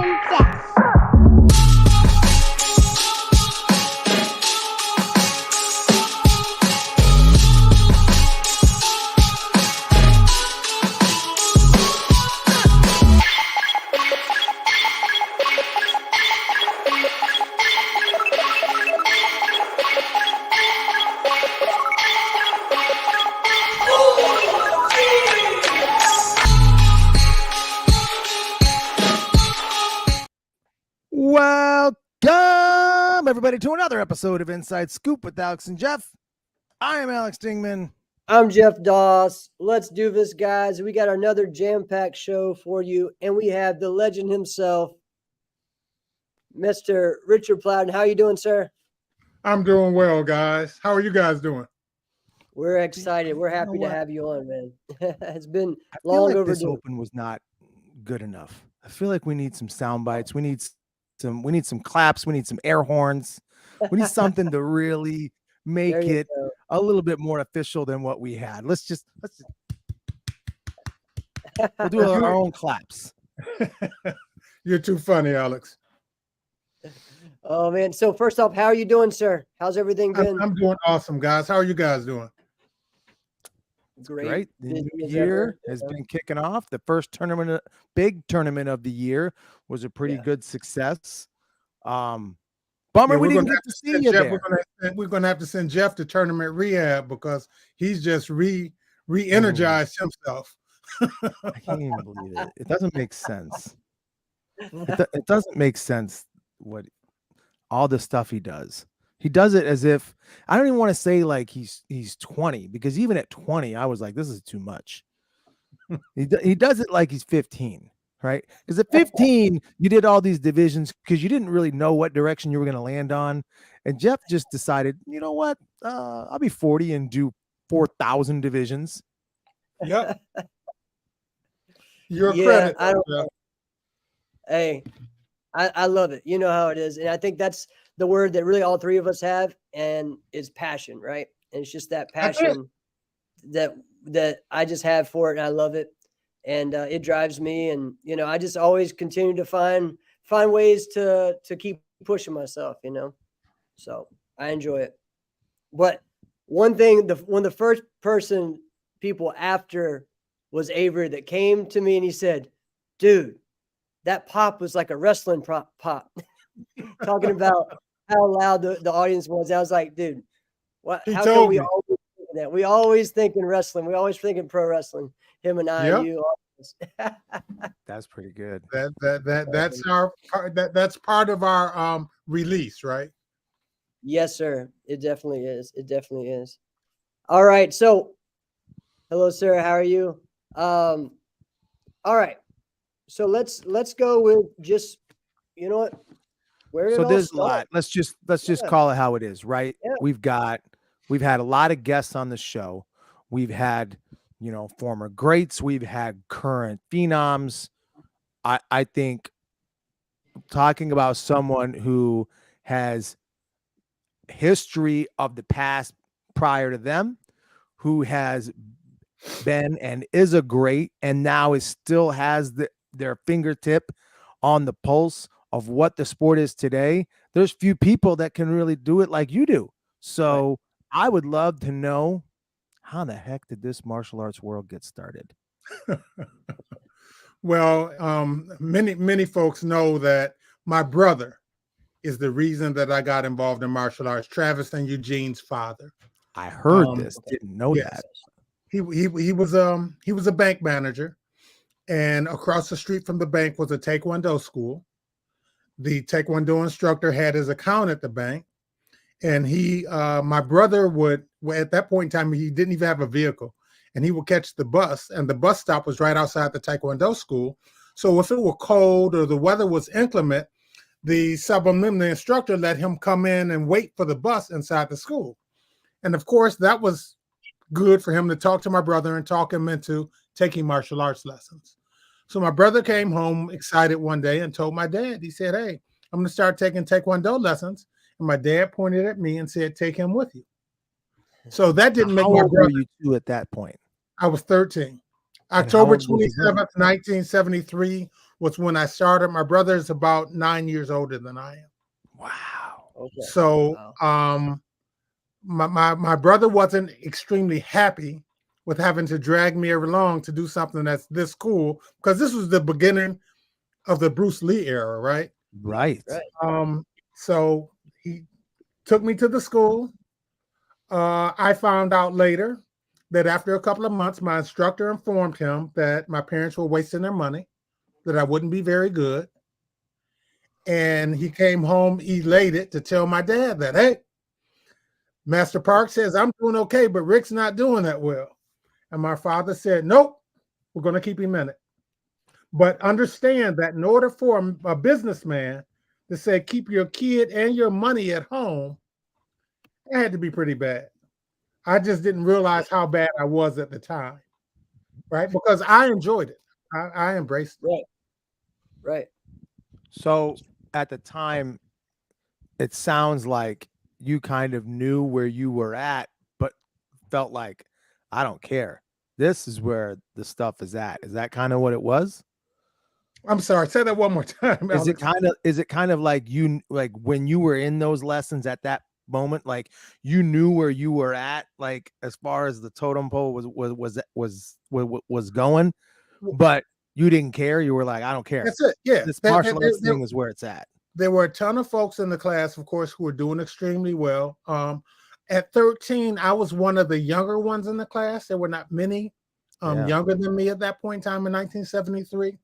and Jeff. Welcome, everybody, to another episode of Inside Scoop with Alex and Jeff. I am Alex Dingman. I'm Jeff Doss. Let's do this, guys. We got another jam-packed show for you, and we have the legend himself, Mr. Richard Plowden. How are you doing, sir? I'm doing well, guys. How are you guys doing? We're excited. We're happy to have you on, man. It's been long overdue. This open was not good enough. I feel like we need some sound bites. We need some claps. We need some air horns. We need something to really make it a little bit more official than what we had. Let's we'll do our own claps. You're too funny, Alex. Oh, man. So first off, how are you doing, sir? How's everything been? I'm doing awesome, guys. How are you guys doing? Great. The new year has been kicking off. The first big tournament of the year was a pretty good success. Bummer we didn't get to see you there. We're going to have to send Jeff to tournament rehab because he's just re-energized himself. I can't even believe it. It doesn't make sense. It doesn't make sense what all the stuff he does. He does it as if, I don't even want to say like he's 20, because even at 20, I was like, this is too much. He does it like he's 15, right? Because at 15, you did all these divisions because you didn't really know what direction you were going to land on. And Jeff just decided, you know what? I'll be 40 and do 4,000 divisions. Yep. Your credit. Hey, I love it. You know how it is. And I think that's the word that really all three of us have, and is passion, right? And it's just that passion that I just have for it, and I love it. And it drives me. And, you know, I just always continue to find ways to keep pushing myself, you know? So I enjoy it. But one thing, when the first people after was Avery that came to me and he said, dude, that pop was like a wrestling pop. Talking about how loud the audience was. I was like, dude, what? How come we always think that? We always think in wrestling. We always think in pro wrestling. Him and I, you. That's pretty good. That's part of our release, right? Yes, sir. It definitely is. It definitely is. All right. So, hello, sir. How are you? All right. So let's go with just, you know what? So there's a lot. Let's just call it how it is, right? Yeah. We've had a lot of guests on the show. We've had, you know, former greats. We've had current phenoms. I think talking about someone who has history of the past prior to them, who has been and is a great, and now still has their fingertip on the pulse of what the sport is today. There's few people that can really do it like you do. So right. I would love to know, how the heck did this martial arts world get started? Well, many folks know that my brother is the reason that I got involved in martial arts. Travis and Eugene's father. I heard this. Didn't know that. He was a bank manager, and across the street from the bank was a Taekwondo school. The Taekwondo instructor had his account at the bank, and my brother would, at that point in time, he didn't even have a vehicle, and he would catch the bus, and the bus stop was right outside the Taekwondo school. So if it were cold or the weather was inclement, the instructor let him come in and wait for the bus inside the school. And of course, that was good for him to talk to my brother and talk him into taking martial arts lessons. So my brother came home excited one day and told my dad, he said, hey, I'm going to start taking Taekwondo lessons. And my dad pointed at me and said, take him with you. So that didn't make my brother. How old were you two at that point? I was 13. October 27th, 1973 was when I started. My brother is about 9 years older than I am. Wow. Okay. So Wow. my brother wasn't extremely happy with having to drag me along to do something that's this cool, because this was the beginning of the Bruce Lee era, right? Right. So he took me to the school. I found out later that after a couple of months, my instructor informed him that my parents were wasting their money, that I wouldn't be very good. And he came home elated to tell my dad that, hey, Master Park says I'm doing okay, but Rick's not doing that well. And my father said, nope, we're going to keep him in it. But understand that in order for a businessman to say, keep your kid and your money at home, it had to be pretty bad. I just didn't realize how bad I was at the time, right? Because I enjoyed it. I embraced it. Right. So at the time, it sounds like you kind of knew where you were at, but felt like, I don't care. This is where the stuff is at. Is that kind of what it was? I'm sorry. Say that one more time, Is Alex. it kind of like you, like when you were in those lessons at that moment, like you knew where you were at, like as far as the totem pole was going, but you didn't care. You were like, I don't care. That's it. Yeah. This martial arts thing is where it's at. There were a ton of folks in the class, of course, who were doing extremely well. At 13, I was one of the younger ones in the class. There were not many younger than me at that point in time in 1973.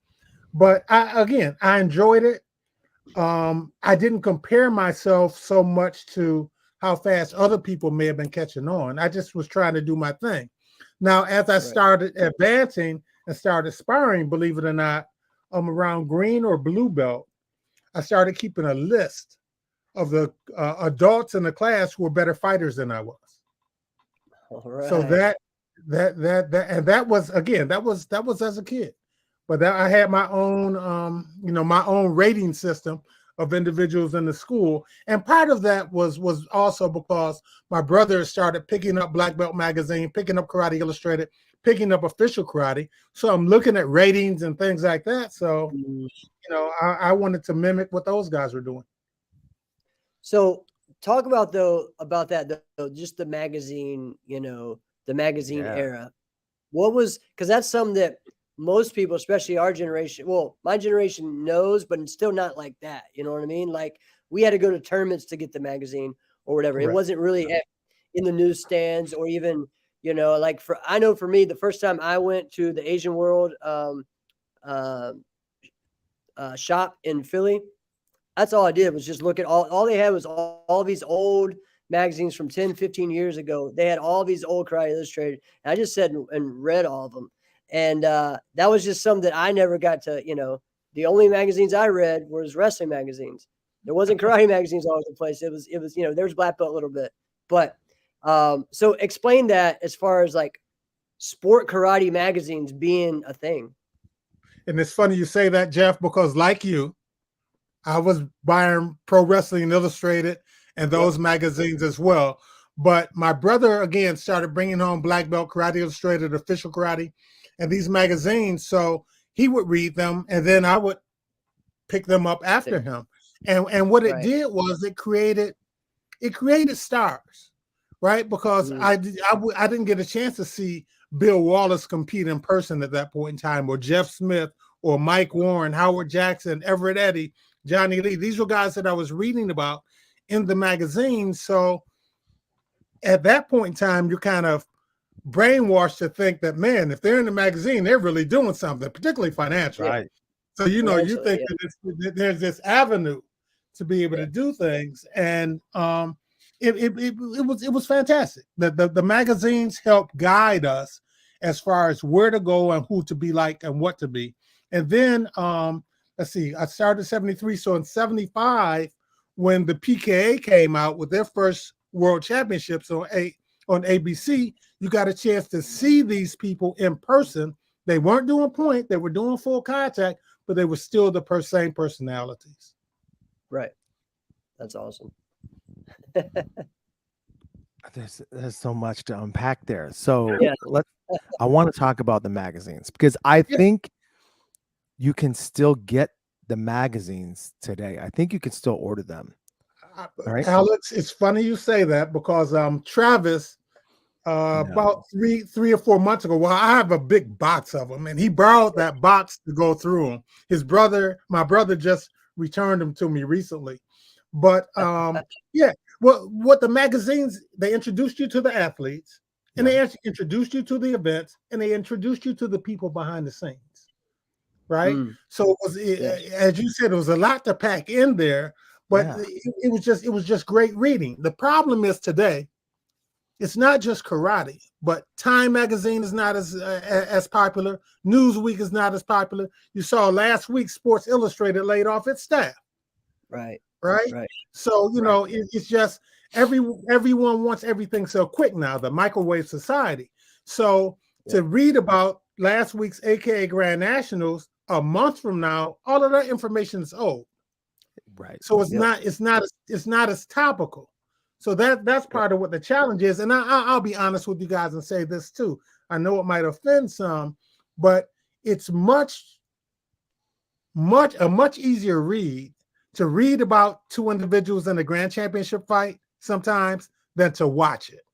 But I enjoyed it. I didn't compare myself so much to how fast other people may have been catching on. I just was trying to do my thing. Now, as I started advancing and started sparring, believe it or not, around green or blue belt, I started keeping a list of the adults in the class who were better fighters than I was. So that was, again, that was as a kid. But I had my own, my own rating system of individuals in the school. And part of that was also because my brother started picking up Black Belt Magazine, picking up Karate Illustrated, picking up Official Karate. So I'm looking at ratings and things like that. So, I wanted to mimic what those guys were doing. So talk about that, just the magazine, the magazine era. What was, because that's something that most people, especially our generation, well, my generation knows, but it's still not like that. You know what I mean? Like we had to go to tournaments to get the magazine or whatever. Correct. It wasn't really in the newsstands or even, like I know for me, the first time I went to the Asian World shop in Philly, that's all I did was just look at all they had was all these old magazines from 10, 15 years ago. They had all these old Karate Illustrated. And I just sat and read all of them. And that was just something that I never got to, the only magazines I read was wrestling magazines. There wasn't karate magazines all over the place. It was, there was Black Belt a little bit. But so explain that as far as like sport karate magazines being a thing. And it's funny you say that, Jeff, because like you, I was buying Pro Wrestling Illustrated and those magazines as well. But my brother, again, started bringing home Black Belt, Karate Illustrated, Official Karate, and these magazines. So he would read them, and then I would pick them up after him. And what it did was it created stars, right? Because I didn't get a chance to see Bill Wallace compete in person at that point in time, or Jeff Smith, or Mike Warren, Howard Jackson, Everett Eddy, Johnny Lee. These were guys that I was reading about in the magazine. So at that point in time, you're kind of brainwashed to think that, man, if they're in the magazine, they're really doing something, particularly financially. Right. So, you think that there's this avenue to be able to do things. And it was fantastic. The magazines helped guide us as far as where to go and who to be like and what to be. And then, let's see, I started in 73. So in 75, when the PKA came out with their first World Championships on ABC, you got a chance to see these people in person. They weren't doing point, they were doing full contact, but they were still the same personalities. Right. That's awesome. There's so much to unpack there. So I want to talk about the magazines, because I think you can still get the magazines today. I think you can still order them. All right. Alex, it's funny you say that because Travis, about 3 or 4 months ago, well, I have a big box of them, and he borrowed that box to go through them. My brother just returned them to me recently. But yeah, well, what the magazines, they introduced you to the athletes, and they introduced you to the events, and they introduced you to the people behind the scenes, right? So it was, as you said, it was a lot to pack in there, but it was just great reading. The problem is today, it's not just karate, but Time magazine is not as popular. Newsweek is not as popular. You saw last week Sports Illustrated laid off its staff. Right. So it's just everyone wants everything so quick now. The microwave society. So to read about last week's AKA Grand Nationals a month from now, all of that information is old. Right. So it's not as topical. So that's part of what the challenge is. And I'll be honest with you guys and say this too. I know it might offend some, but it's a much easier read to read about two individuals in a grand championship fight sometimes than to watch it.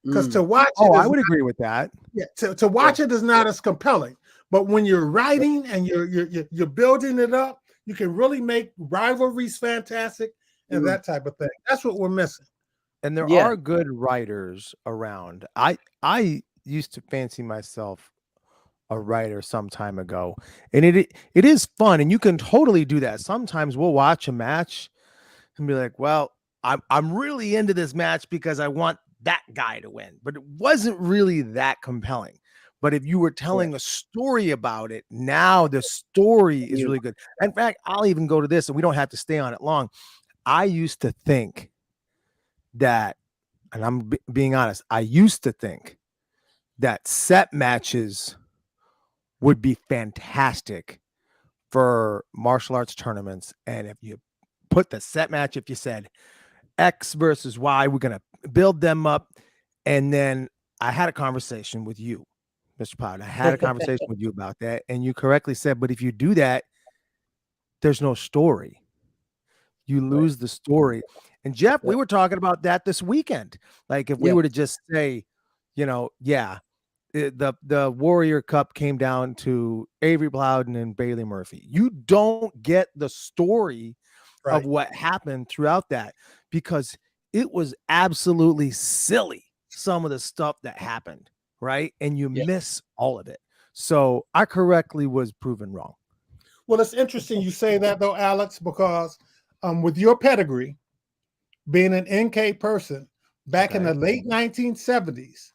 Because to watch it, I would agree with that. Yeah, to watch it is not as compelling. But when you're writing and you're building it up, you can really make rivalries fantastic and that type of thing. That's what we're missing. And there are good writers around. I used to fancy myself a writer some time ago, and it is fun, and you can totally do that. Sometimes we'll watch a match and be like, well, I'm really into this match because I want that guy to win, but it wasn't really that compelling. But if you were telling a story about it, now the story is really good. In fact, I'll even go to this, and we don't have to stay on it long. I used to think that, and I'm being honest, I used to think that set matches would be fantastic for martial arts tournaments. And if you put the set match, if you said X versus Y, we're going to build them up. And then I had a conversation with you, Mr. Plowden. I had a conversation with you about that. And you correctly said, but if you do that, there's no story. You lose the story. And Jeff, we were talking about that this weekend. Like if we were to just say, the Warrior Cup came down to Avery Plowden and Bailey Murphy. You don't get the story of what happened throughout that because it was absolutely silly, some of the stuff that happened, right? And you miss all of it. So I correctly was proven wrong. Well, it's interesting you say that though, Alex, because with your pedigree, being an NK person, back in the late 1970s,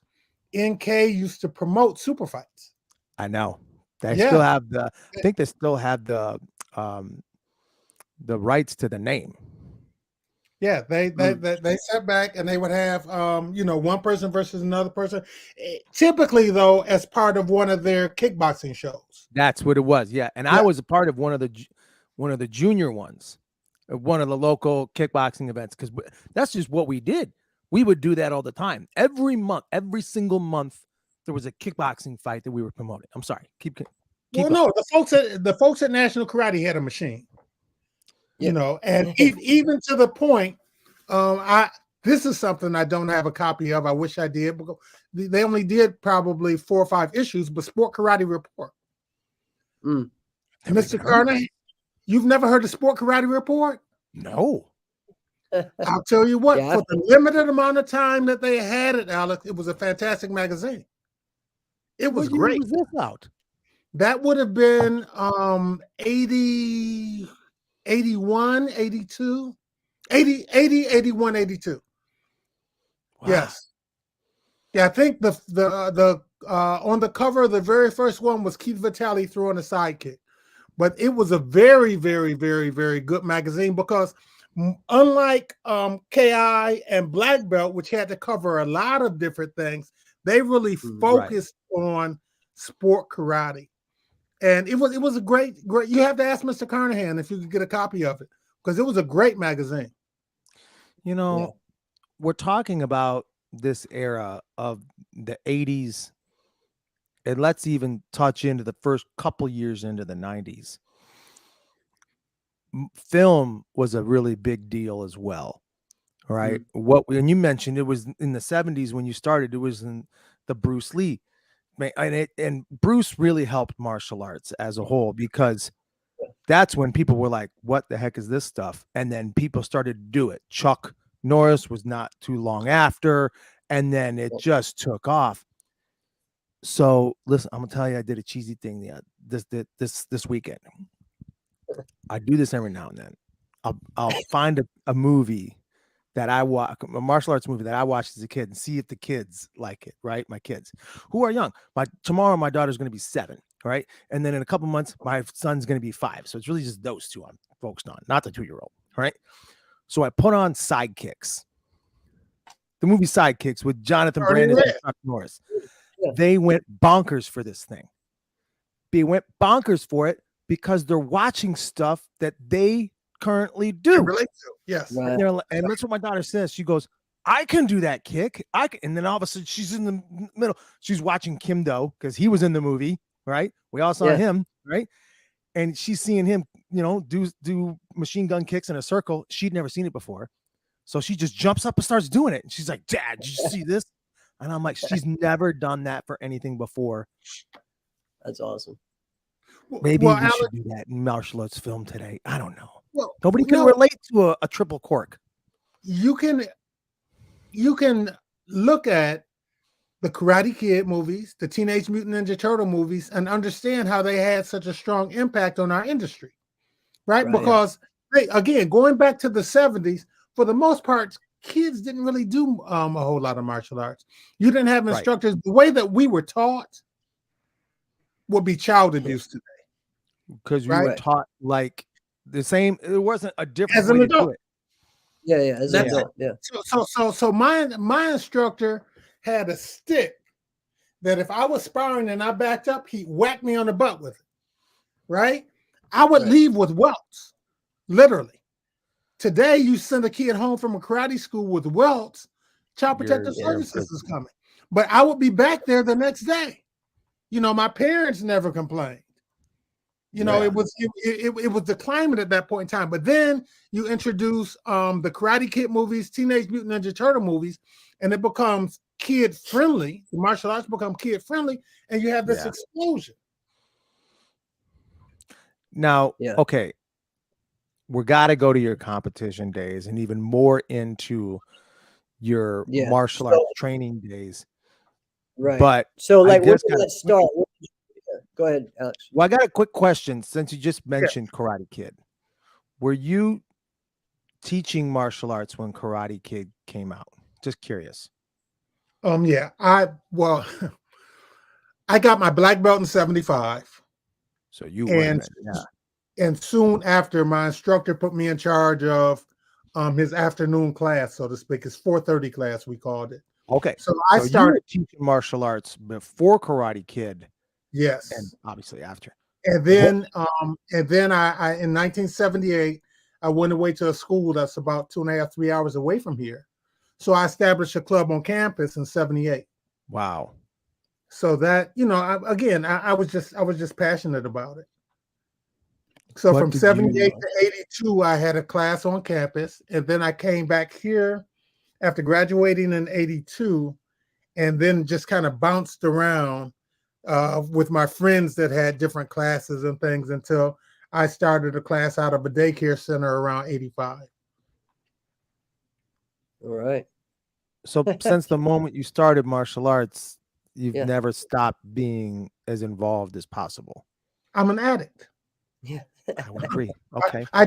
NK used to promote super fights. I know. They still have I think they still have the rights to the name. Yeah, they sat back and they would have one person versus another person. Typically, though, as part of one of their kickboxing shows. That's what it was. Yeah, and I was a part of one of the junior ones, one of the local kickboxing events, because that's just what we did. We would do that all the time. Every month, every single month, there was a kickboxing fight that we were promoting. I'm sorry. Keep no, the folks at National Karate had a machine. And even to the point, this is something I don't have a copy of. I wish I did, because they only did probably 4 or 5 issues, but Sport Karate Report. Mr. Carney, you've never heard of Sport Karate Report? No. I'll tell you what, for the limited amount of time that they had it, Alex, it was a fantastic magazine. It was great. Was this out? That would have been 80, 81, 82, 80, 81, 82. Wow. Yes. Yeah, I think the on the cover of the very first one was Keith Vitale throwing a sidekick. But it was a very, very, very, very good magazine because unlike KI and Black Belt, which had to cover a lot of different things, they really focused on sport karate. And it was a great. You have to ask Mr. Carnahan if you could get a copy of it, because it was a great magazine. We're talking about this era of the 80s and let's even touch into the first couple years into the 90s. Film was a really big deal as well, right? When you mentioned it was in the 70s when you started, it was in the Bruce Lee, and Bruce really helped martial arts as a whole, because that's when people were like, what the heck is this stuff? And then people started to do it. Chuck Norris was not too long after, and then it just took off. So listen, I'm gonna tell you, I did a cheesy thing this weekend. I do this every now and then. I'll find a movie that I watch, a martial arts movie that I watched as a kid, and see if the kids like it, right? My kids who are young. Tomorrow my daughter's going to be 7, right? And then in a couple months, my son's going to be 5. So it's really just those two I'm focused on, not the 2-year-old, right? So I put on Sidekicks, the movie Sidekicks with Jonathan Brandis and Chuck Norris. They went bonkers for this thing. They went bonkers for it because they're watching stuff that they currently do. Yes. Right. And that's what my daughter says. She goes, I can do that kick. And then all of a sudden she's in the middle. She's watching Kim Do because he was in the movie, right? We all saw him, right? And she's seeing him, do machine gun kicks in a circle. She'd never seen it before. So she just jumps up and starts doing it. And she's like, Dad, did you see this? And I'm like, she's never done that for anything before. That's awesome. Maybe we should do that in martial arts film today. I don't know. Nobody can relate to a triple cork. You can look at the Karate Kid movies, the Teenage Mutant Ninja Turtle movies, and understand how they had such a strong impact on our industry, right? Because again, going back to the 70s, for the most part, kids didn't really do a whole lot of martial arts. You didn't have instructors. The way that we were taught would be child abuse today. Because we were taught like the same. It wasn't a different way to do it. Yeah, as an adult. Yeah. So my instructor had a stick that if I was sparring and I backed up, he whacked me on the butt with it. Right? I would leave with welts, literally. Today, you send a kid home from a karate school with welts, Child Protective Services is coming. But I would be back there the next day. My parents never complained. It was the climate at that point in time. But then you introduce the Karate Kid movies, Teenage Mutant Ninja Turtle movies, and it becomes kid friendly. The martial arts become kid friendly, and you have this explosion. Now, okay, we got to go to your competition days and even more into your martial arts training days. Right. But so, like, let's start. Go ahead, Alex. Well, I got a quick question since you just mentioned Karate Kid. Were you teaching martial arts when Karate Kid came out? Just curious. I got my black belt in 75. So you were and soon after, my instructor put me in charge of his afternoon class, so to speak. His 4:30 class, we called it. Okay. So I started teaching martial arts before Karate Kid. Yes. And obviously after. And then I in 1978, I went away to a school that's about 2.5, 3 hours away from here. So I established a club on campus in 78. Wow. So that, I was just passionate about it. So from 78 to 82, I had a class on campus. And then I came back here after graduating in 82, and then just kind of bounced around with my friends that had different classes and things until I started a class out of a daycare center around 85. All right. So since the moment you started martial arts, you've never stopped being as involved as possible. I'm an addict. Yeah. I would agree. Okay. I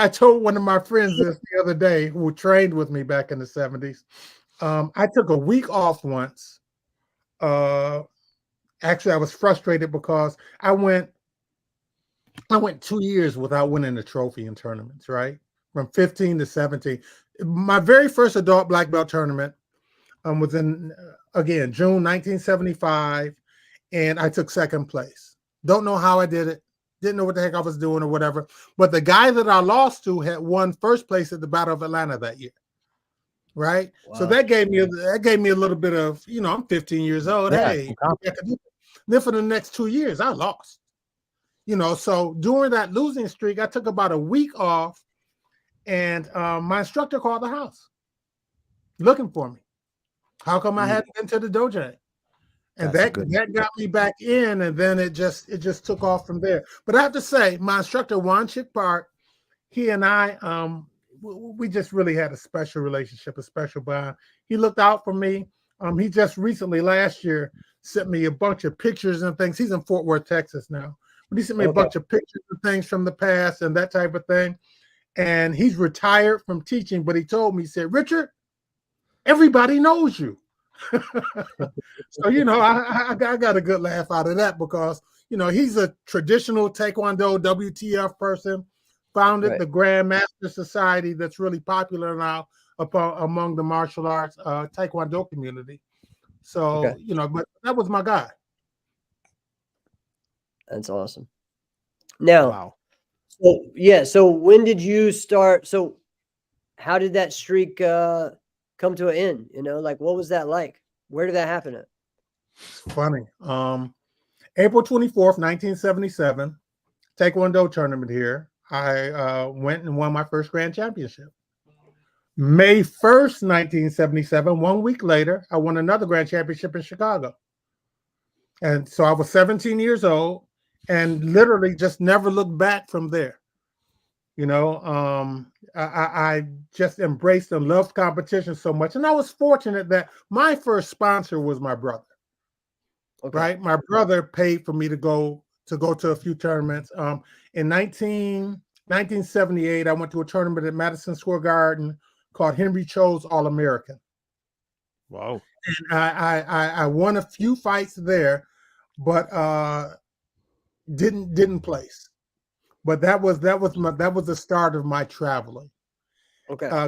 told one of my friends this the other day who trained with me back in the 70s. I took a week off once. Actually, I was frustrated because I went 2 years without winning a trophy in tournaments, right? From 15 to 17. My very first adult black belt tournament was in, again, June 1975, and I took second place. Don't know how I did it. Didn't know what the heck I was doing or whatever. But the guy that I lost to had won first place at the Battle of Atlanta that year. right? Wow. So that gave me a little bit of, I'm 15 years old. Yeah, Hey, I could do it. Then for the next 2 years, I lost. So during that losing streak, I took about a week off, and my instructor called the house looking for me. How come I hadn't been to the dojo? And that got me back in, and then it just took off from there. But I have to say, my instructor Juan Chick Park, he and I, we just really had a special relationship, a special bond. He looked out for me. He just recently, last year, sent me a bunch of pictures and things. He's in Fort Worth, Texas now. But he sent me a bunch of pictures and things from the past and that type of thing. And he's retired from teaching, but he told me, he said, Richard, everybody knows you. So, I got a good laugh out of that because, he's a traditional Taekwondo WTF person, founded the Grandmaster Society that's really popular now among the martial arts Taekwondo community. So, but that was my guy. That's awesome. Now, wow. So when did you start? So how did that streak come to an end? Like, what was that like? Where did that happen at? It's funny. April 24th, 1977, Taekwondo tournament here. I went and won my first grand championship. May 1st, 1977, 1 week later, I won another grand championship in Chicago. And so I was 17 years old and literally just never looked back from there. I just embraced and loved competition so much. And I was fortunate that my first sponsor was my brother. Right? My brother paid for me to go to a few tournaments. In 1978, I went to a tournament at Madison Square Garden called Henry Cho's All-American. Wow. And I won a few fights there, but didn't place. But that was the start of my traveling.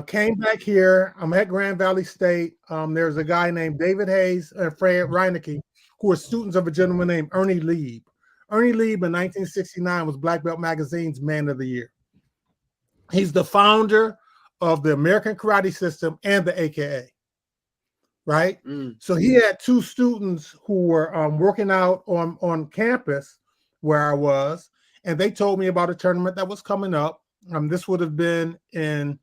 Came back here. I'm at Grand Valley State. There's a guy named David Hayes and Fred Reinecke who are students of a gentleman named Ernie Lieb. Ernie Lieb in 1969 was Black Belt Magazine's Man of the Year. He's the founder of the American Karate System and the AKA. Right? So he had two students who were working out on campus where I was, and they told me about a tournament that was coming up. This would have been in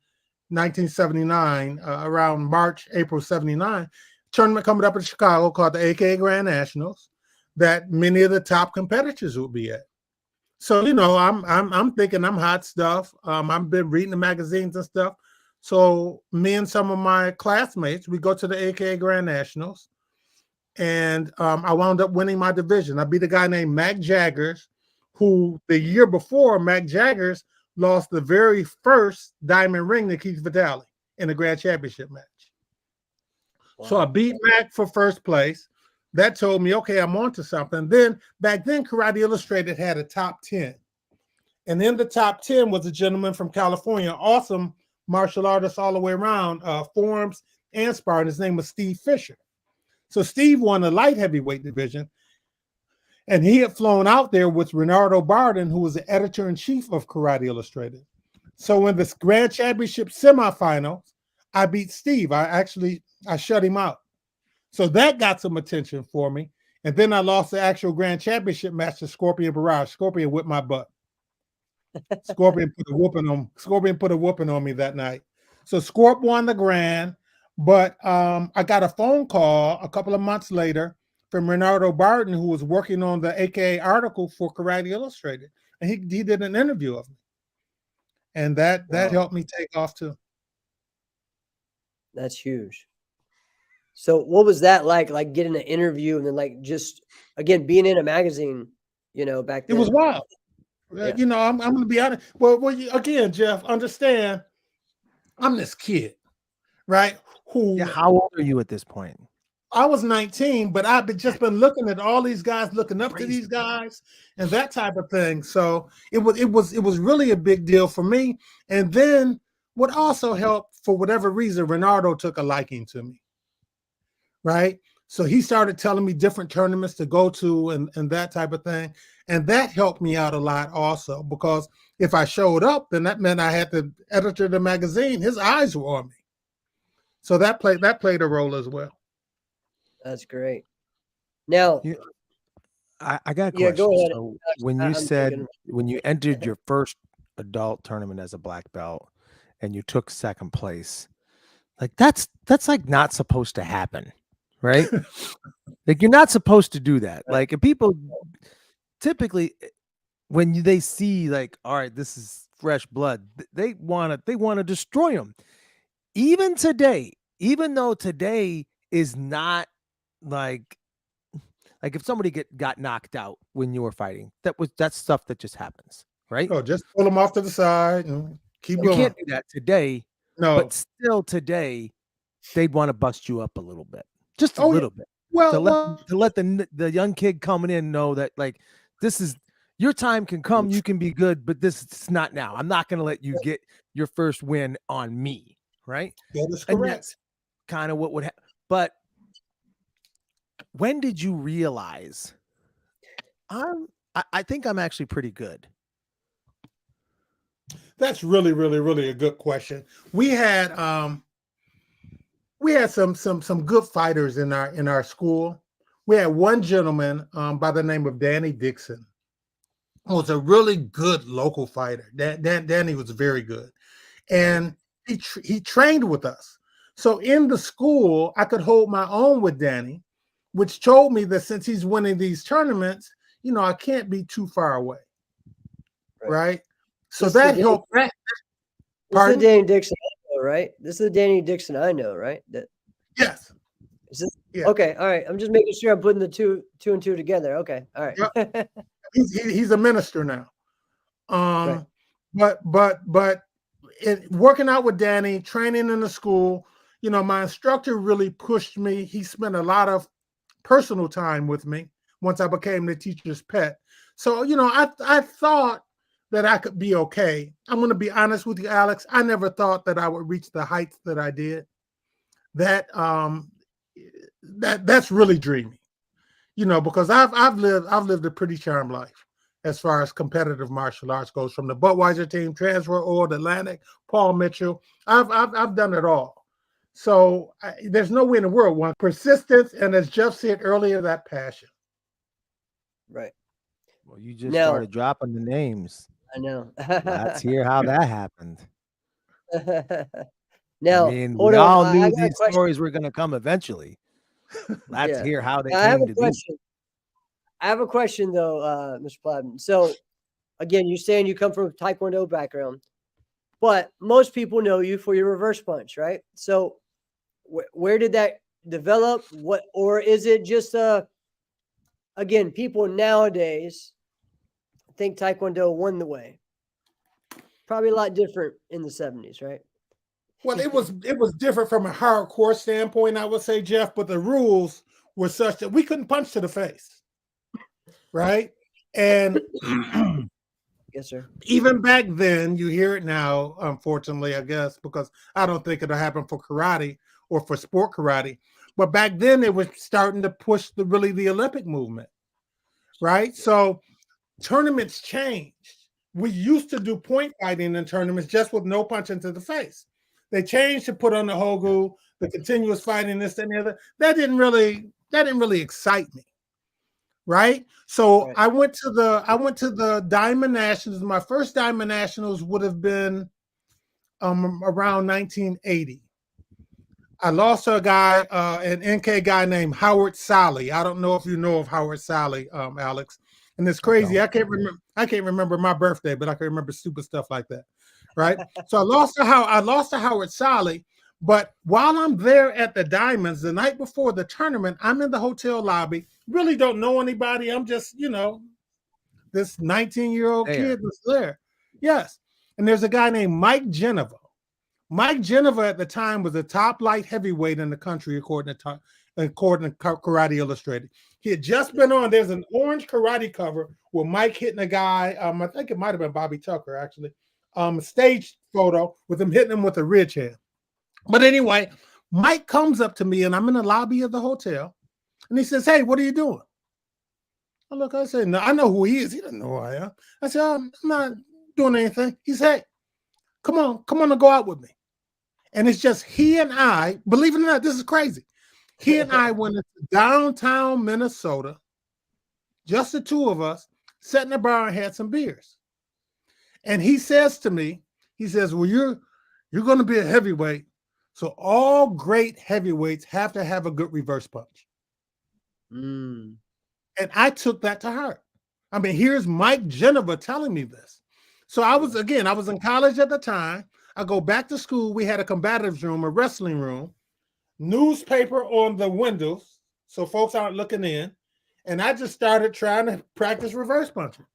1979, around March, April 79. Tournament coming up in Chicago called the AKA Grand Nationals that many of the top competitors would be at. So, I'm thinking I'm hot stuff. I've been reading the magazines and stuff. So me and some of my classmates, we go to the AKA Grand Nationals, and I wound up winning my division. I beat a guy named Mac Jaggers, who the year before, Mac Jaggers lost the very first diamond ring to Keith Vitale in a grand championship match. Wow. So I beat Mac for first place. That told me, okay, I'm on to something. Then back then, Karate Illustrated had a top 10. And in the top 10 was a gentleman from California, awesome martial artist all the way around, forms and sparring. His name was Steve Fisher. So Steve won the light heavyweight division, and he had flown out there with Renato Barden, who was the editor-in-chief of Karate Illustrated. So in this grand championship semifinals, I beat Steve. I shut him out. So that got some attention for me. And then I lost the actual grand championship match to Scorpion Barrage. Scorpion whipped my butt. Scorpion put a whooping on me that night. So Scorp won the grand, but I got a phone call a couple of months later from Renato Barden, who was working on the AKA article for Karate Illustrated. And he did an interview of me. And that helped me take off too. That's huge. So what was that like getting an interview and then just, again, being in a magazine, back then? It was wild. Yeah. I'm going to be honest. Well, again, Jeff, understand, I'm this kid, right? How old are you at this point? I was 19, but I've just been looking at all these guys, looking up to these guys and that type of thing. So it was really a big deal for me. And then what also helped, for whatever reason, Renato took a liking to me, right? So he started telling me different tournaments to go to and that type of thing. And that helped me out a lot also, because if I showed up, then that meant I had the editor of the magazine, his eyes were on me. So that played a role as well. That's great. Now, I got a yeah, question. go ahead. So when you entered your first adult tournament as a black belt and you took second place, like that's like not supposed to happen, right? Like you're not supposed to do that. Like if people typically when they see like, all right, this is fresh blood, they want to destroy them. Even today, even though today is not like if somebody got knocked out when you were fighting, that's stuff that just happens, right? Oh, just pull them off to the side and keep You going. can't do that today. No, but still today, they'd want to bust you up a little bit, just a little bit, to let the young kid coming in know that like this is your time can come, you can be good, but this is not now. I'm not going to let you get your first win on me, right? that is And correct. that's kind of what would happen. But when did you realize I think I'm actually pretty good? That's really, really, really a good question. We had some good fighters in our school. We had one gentleman by the name of Danny Dixon, who was a really good local fighter. Danny was very good, and he trained with us. So in the school, I could hold my own with Danny, which told me that since he's winning these tournaments, I can't be too far away, right? So that helped. This is the Danny Dixon I know, right? This is the Danny Dixon I know, right? Yes. Is this, yeah. Okay, all right. I'm just making sure I'm putting the two and two together. Okay, all right. Yep. He's a minister now. Right. But working out with Danny, training in the school, my instructor really pushed me. He spent a lot of personal time with me once I became the teacher's pet. So, I thought that I could be okay. I'm going to be honest with you, Alex. I never thought that I would reach the heights that I did. That's really dreamy, because I've lived a pretty charmed life as far as competitive martial arts goes, from the Budweiser team, Transfer Oil, Atlantic, Paul Mitchell. I've done it all. So there's no way in the world. One, persistence, and as Jeff said earlier, that passion. Right. Well, you just started dropping the names. I know. Let's hear how that happened. Now, I mean, we all knew these stories were going to come eventually. Let's hear how they came to be. I have a question, though, Mr. Plowden. So, again, you're saying you come from a Taekwondo background, but most people know you for your reverse punch, right? So, where did that develop? Or is it just again, people nowadays think Taekwondo won the way? Probably a lot different in the 70s, right? Well, it was different from a hardcore standpoint, I would say, Jeff, but the rules were such that we couldn't punch to the face, right? And yes, sir. Even back then, you hear it now, unfortunately, I guess, because I don't think it'll happen for karate or for sport karate. But back then, they were starting to push the Olympic movement, right? So tournaments changed. We used to do point fighting in tournaments just with no punching to the face. They changed to put on the Hogu, the continuous fighting, this and the other. That didn't really excite me, right? So I went to the Diamond Nationals. My first Diamond Nationals would have been around 1980. I lost to a guy, an NK guy named Howard Sally. I don't know if you know of Howard Sally, Alex. And it's crazy. I can't remember my birthday, but I can remember stupid stuff like that. Right. So I lost to Howard Sally. But while I'm there at the Diamonds, the night before the tournament, I'm in the hotel lobby. Really don't know anybody. I'm just, this 19-year-old kid was there. Yes. And there's a guy named Mike Geneva. Mike Geneva at the time was the top light heavyweight in the country, according to Karate Illustrated. He had just been on. There's an orange karate cover with Mike hitting a guy. I think it might have been Bobby Tucker, actually. A stage photo with him hitting him with a ridge hand. But anyway, Mike comes up to me, and I'm in the lobby of the hotel, and he says, "Hey, what are you doing?" I said, "No, I know who he is. He doesn't know who I am." I said, "I'm not doing anything." He said, "Hey, come on and go out with me." And it's just he and I, believe it or not, this is crazy. He and I went into downtown Minnesota, just the two of us, sat in the bar and had some beers. And he says to me, he says, well, you're going to be a heavyweight. So all great heavyweights have to have a good reverse punch. Mm. And I took that to heart. I mean, here's Mike Geneva telling me this. So I was in college at the time. I go back to school. We had a combatives room, a wrestling room, newspaper on the windows so folks aren't looking in. And I just started trying to practice reverse punching.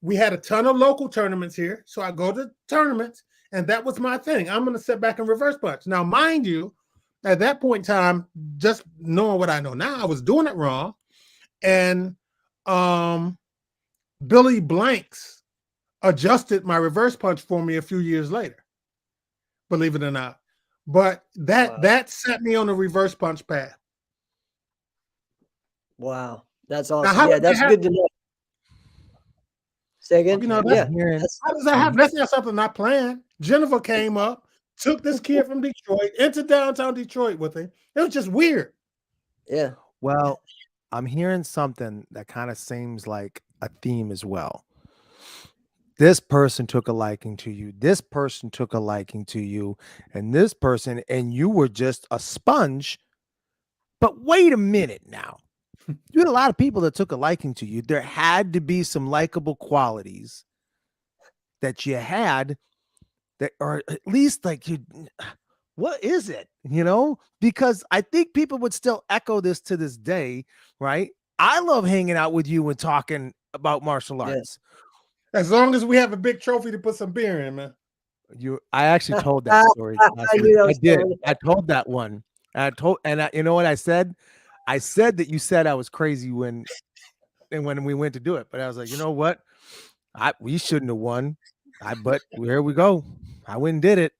We had a ton of local tournaments here. So I go to tournaments, and that was my thing. I'm going to sit back and reverse punch. Now, mind you, at that point in time, just knowing what I know now, I was doing it wrong. And Billy Blanks adjusted my reverse punch for me a few years later, believe it or not. But that set me on the reverse punch path. Wow. That's awesome. Yeah, that's good to know. Say again? You know, yeah. How does that happen? That's not something I planned. Jennifer came up, took this kid from Detroit into downtown Detroit with him. It was just weird. Yeah. Well, I'm hearing something that kind of seems like a theme as well. This person took a liking to you. This person took a liking to you. And this person, and you were just a sponge. But wait a minute now. You had a lot of people that took a liking to you. There had to be some likable qualities that you had that, or at least like you, what is it? You know, because I think people would still echo this to this day, right? I love hanging out with you and talking about martial arts. As long as we have a big trophy to put some beer in, man. I actually told that story. I did. I told that one. You know what I said? I said that you said I was crazy when we went to do it, but I was like, you know what? We shouldn't have won. But here we go. I went and did it.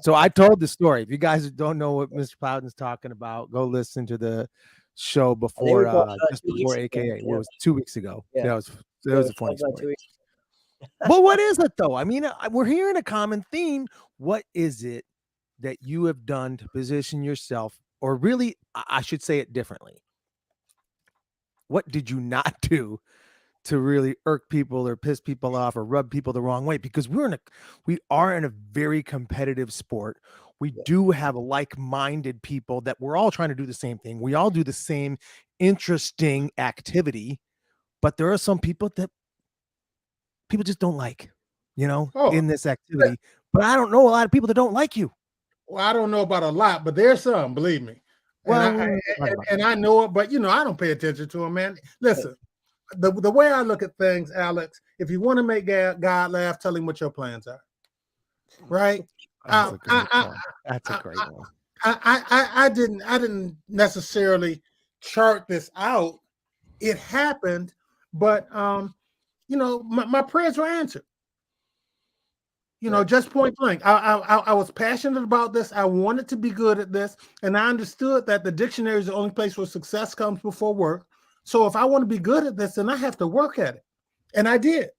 So I told the story. If you guys don't know what Mr. Plowden's talking about, go listen to the show before just before AKA. What was 2 weeks ago? Yeah, it was a funny story. But what is it though? I mean, we're hearing a common theme. What is it that you have done to position yourself, or really, I should say it differently. What did you not do to really irk people or piss people off or rub people the wrong way? Because we are in a very competitive sport. We do have like-minded people that we're all trying to do the same thing. We all do the same interesting activity, but there are some people that people just don't like, in this activity. But I don't know a lot of people that don't like you. Well, I don't know about a lot, but there's some, believe me. Well, and I know it, but I don't pay attention to them, man. Listen, the way I look at things, Alex, if you want to make God laugh, tell him what your plans are. Right? That's a great one. I didn't necessarily chart this out. It happened, but my prayers were answered. Just point blank. I was passionate about this. I wanted to be good at this. And I understood that the dictionary is the only place where success comes before work. So if I want to be good at this, then I have to work at it. And I did.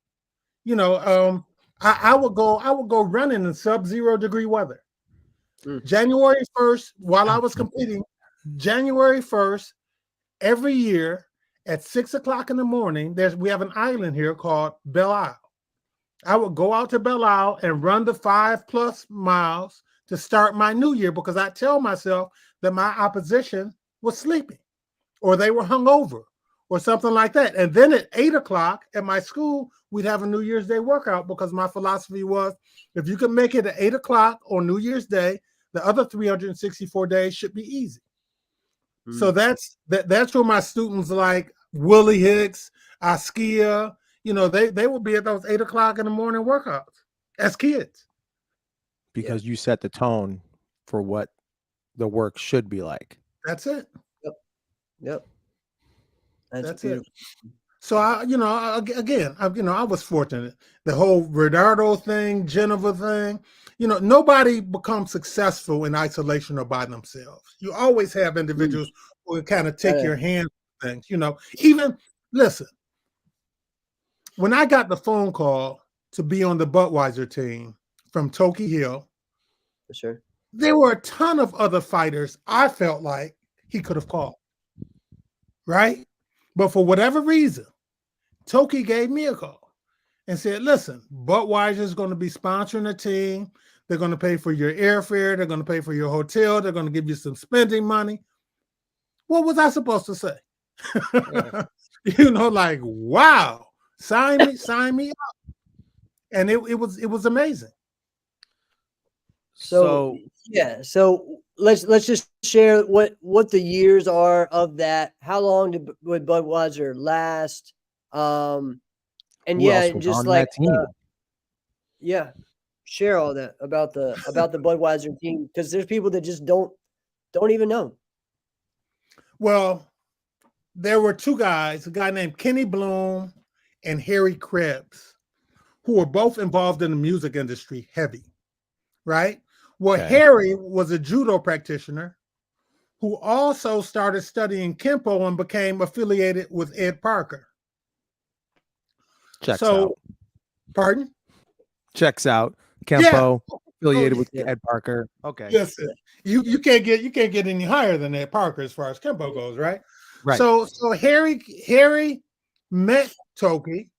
I would go running in sub-0 degree weather. January 1st, while I was competing, January 1st, every year at 6 o'clock in the morning, we have an island here called Belle Isle. I would go out to Belle Isle and run the 5+ miles to start my new year, because I tell myself that my opposition was sleeping or they were hungover or something like that. And then at 8 o'clock at my school, we'd have a New Year's Day workout, because my philosophy was, if you can make it at 8 o'clock on New Year's Day, the other 364 days should be easy. So that's where my students like Willie Hicks, Askia, they will be at those 8 o'clock in the morning workouts as kids. Because you set the tone for what the work should be like. That's it. Yep. That's it. So I was fortunate. The whole Redardo thing, Geneva thing, nobody becomes successful in isolation or by themselves. You always have individuals who kind of take your hand on things, even listen. When I got the phone call to be on the Budweiser team from Toki Hill, For sure. There were a ton of other fighters I felt like he could have called, right? But for whatever reason, Toki gave me a call and said, listen, Budweiser is going to be sponsoring the team. They're going to pay for your airfare. They're going to pay for your hotel. They're going to give you some spending money. What was I supposed to say? Like, wow, sign me up. And it was amazing. So yeah, so let's just share what the years are of that. How long would Budweiser last? And just like share all that about the Budweiser team, because there's people that just don't even know. Well, there were two guys, a guy named Kenny Bloom and Harry Krebs, who were both involved in the music industry heavy, right? Well, okay. Harry was a judo practitioner who also started studying Kempo and became affiliated with Ed Parker. Checks out. Pardon? Checks out. Kempo, affiliated with Ed Parker. Okay. Yes, you can't get any higher than Ed Parker as far as Kempo goes, right? Right. So Harry met Toki,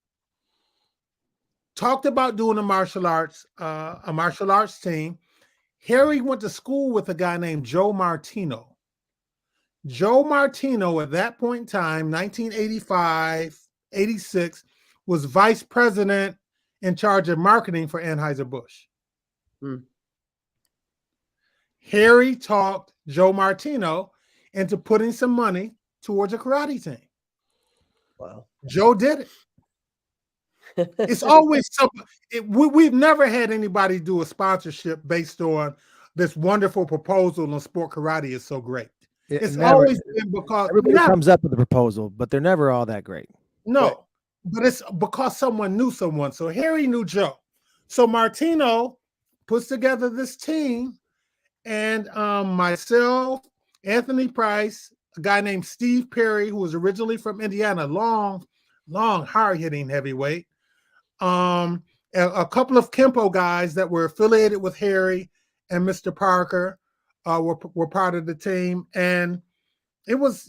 talked about doing a martial arts team. Harry went to school with a guy named Joe Martino. Joe Martino, at that point in time, 1985, 86, was vice president in charge of marketing for Anheuser-Busch. Harry talked Joe Martino into putting some money towards a karate team. Wow. Joe did it. It's always something. We've never had anybody do a sponsorship based on this wonderful proposal on sport karate is so great. It's always been because everybody comes up with a proposal, but they're never all that great. No, but it's because someone knew someone. So Harry knew Joe. So Martino puts together this team, and myself, Anthony Price, a guy named Steve Perry, who was originally from Indiana, long, hard-hitting heavyweight. A couple of Kempo guys that were affiliated with Harry and Mr. Parker were part of the team, and it was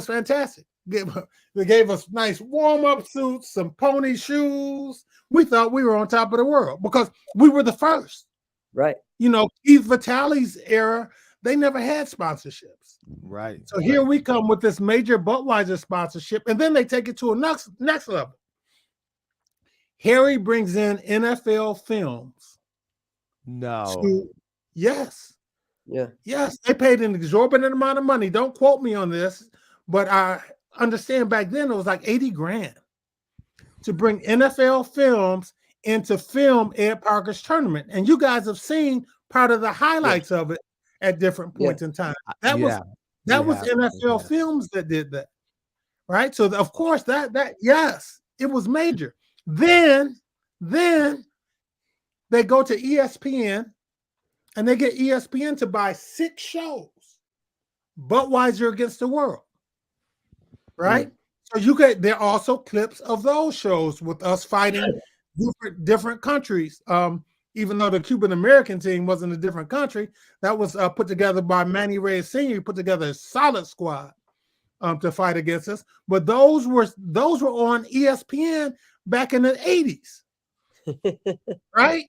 fantastic. They gave us nice warm-up suits, some pony shoes. We thought we were on top of the world because we were the first. Right. Keith Vitale's era, they never had sponsorships. Right. So here we come with this major Budweiser sponsorship, and then they take it to a next level. Harry brings in NFL Films. No. Yes. Yeah. Yes, they paid an exorbitant amount of money. Don't quote me on this, but I understand back then it was like $80,000 to bring NFL Films into film Ed Parker's tournament. And you guys have seen part of the highlights of it at different points in time. That was NFL Films that did that. Right? So of course that yes, it was major. Then they go to ESPN and they get ESPN to buy 6 shows. Budweiser against the world. Right? So there are also clips of those shows with us fighting different countries. Even though the Cuban American team wasn't a different country, that was put together by Manny Reyes Sr. He put together a solid squad to fight against us. But those were on ESPN back in the 80s, right?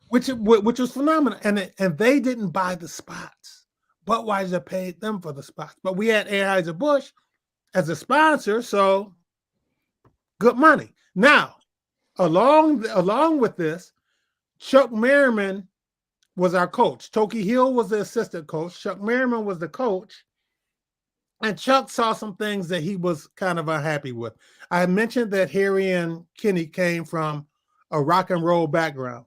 Which was phenomenal. And they didn't buy the spots. Budweiser paid them for the spots. But we had Anheuser-Busch as a sponsor, so good money. Now, along with this, Chuck Merriman was our coach. Toki Hill was the assistant coach. Chuck Merriman was the coach. And Chuck saw some things that he was kind of unhappy with. I mentioned that Harry and Kenny came from a rock and roll background.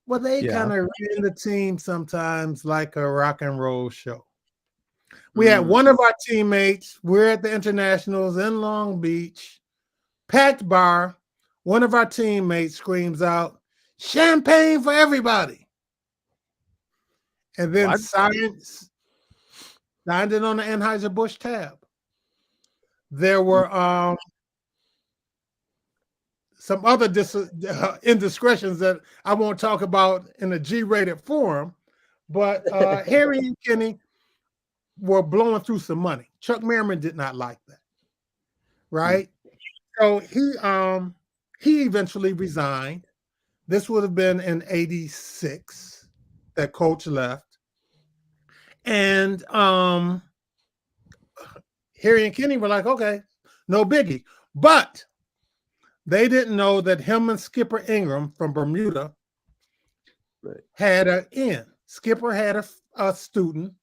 Well, they kind of ran the team sometimes like a rock and roll show. We had one of our teammates, we're at the Internationals in Long Beach, packed bar. One of our teammates screams out, "Champagne for everybody." And then signed it on the Anheuser-Busch tab. There were some other indiscretions that I won't talk about in a G-rated forum. But Harry and Kenny were blowing through some money. Chuck Merriman did not like that, right? So he eventually resigned. This would have been in '86 that Coach left, and Harry and Kenny were like, okay, no biggie, but they didn't know that him and Skipper Ingram from Bermuda had an in. Skipper had a student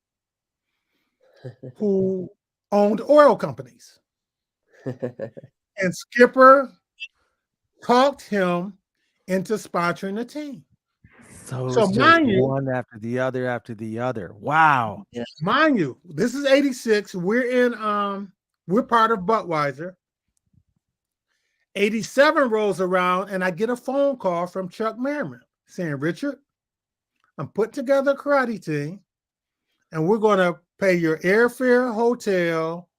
who owned oil companies. And Skipper talked him into sponsoring the team. So mind you, one after the other. Wow. Yeah. Mind you, this is '86. We're part of Budweiser. '87 rolls around, and I get a phone call from Chuck Merriman saying, Richard, I'm putting together a karate team, and we're going to pay your airfare, hotel,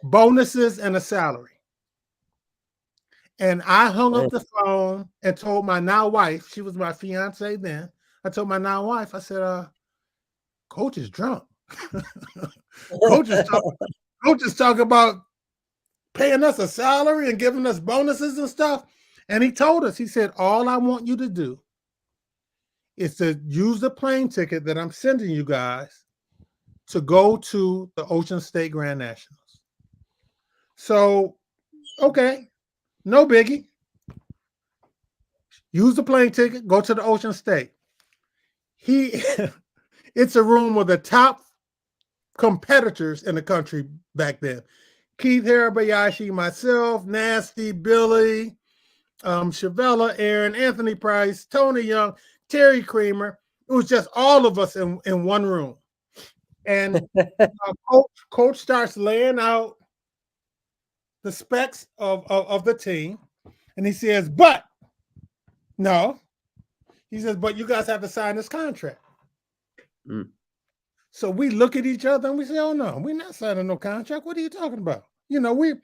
bonuses, and a salary. And I hung up the phone and told my now wife, she was my fiance then. I told my now wife, I said, Coach is drunk. Coach is talking about paying us a salary and giving us bonuses and stuff. And he told us, he said, all I want you to do is to use the plane ticket that I'm sending you guys to go to the Ocean State Grand Nationals. So, okay, no biggie. Use the plane ticket, go to the Ocean State. It's a room with the top competitors in the country back then. Keith Hirabayashi, myself, Nasty, Billy, Shavella, Aaron, Anthony Price, Tony Young, Terry Creamer. It was just all of us in one room. And coach starts laying out the specs of the team. And he says, but you guys have to sign this contract. So we look at each other and we say, oh no, we're not signing no contract. What are you talking about? You know, we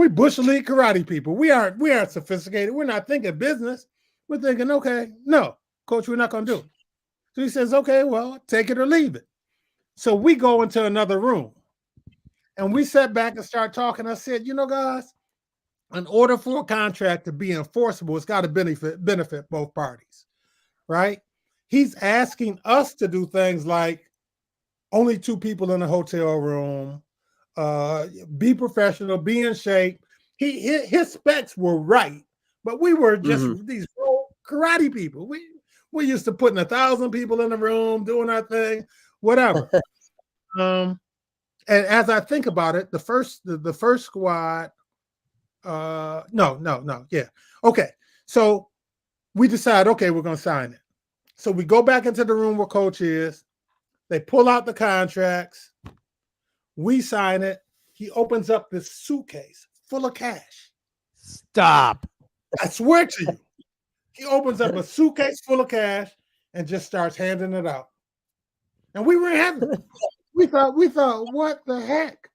Bush League karate people. We aren't sophisticated. We're not thinking business. We're thinking, okay, no, coach, we're not going to do it. So he says, okay, well, take it or leave it. So we go into another room and we sat back and start talking. I said, you know, guys, in order for a contract to be enforceable, it's got to benefit both parties, right? He's asking us to do things like only 2 people in a hotel room, be professional, be in shape. His specs were right, but we were just these karate people. We used to putting 1,000 people in the room, doing our thing, whatever. And as I think about it, the first squad, yeah. Okay. So we decide, okay, we're going to sign it. So we go back into the room where coach is. They pull out the contracts. We sign it. He opens up this suitcase full of cash. Stop. I swear to you. He opens up a suitcase full of cash and just starts handing it out. And we were in heaven. We thought, what the heck?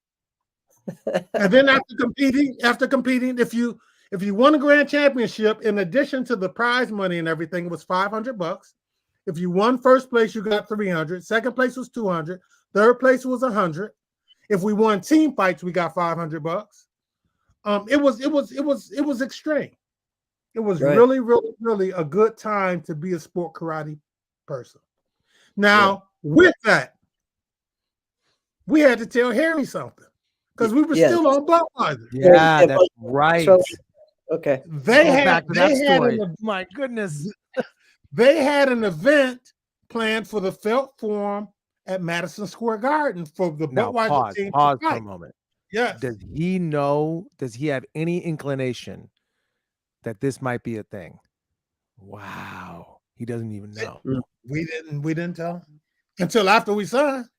And then after competing, if you won a grand championship, in addition to the prize money and everything, it was $500. If you won first place, you got $300. Second place was $200. Third place was $100. If we won team fights, we got $500. It was extreme. It was really, really, really a good time to be a sport karate person. Now, with that, we had to tell Harry something because we were still on Budweiser. Yeah, that's right. So, okay. My goodness. They had an event planned for the Felt Forum at Madison Square Garden for the Budweiser team. Pause for a moment. Yes. Does he have any inclination that this might be a thing? Wow. He doesn't even know. We didn't tell him until after we signed.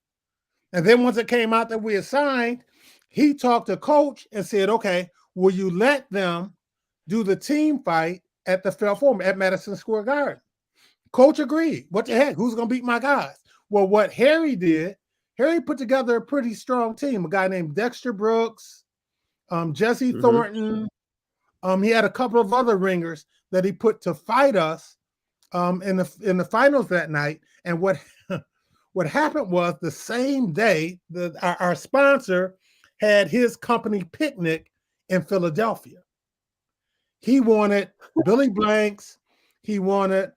And then once it came out that we had signed, he talked to coach and said, okay, will you let them do the team fight at the Felt Forum at Madison Square Garden? Coach agreed. What the heck? Who's going to beat my guys? Well, what Harry did, Harry put together a pretty strong team. A guy named Dexter Brooks, Jesse Thornton, He had a couple of other ringers that he put to fight us in the finals that night. And what happened was the same day our sponsor had his company picnic in Philadelphia. He wanted Billy Blanks. He wanted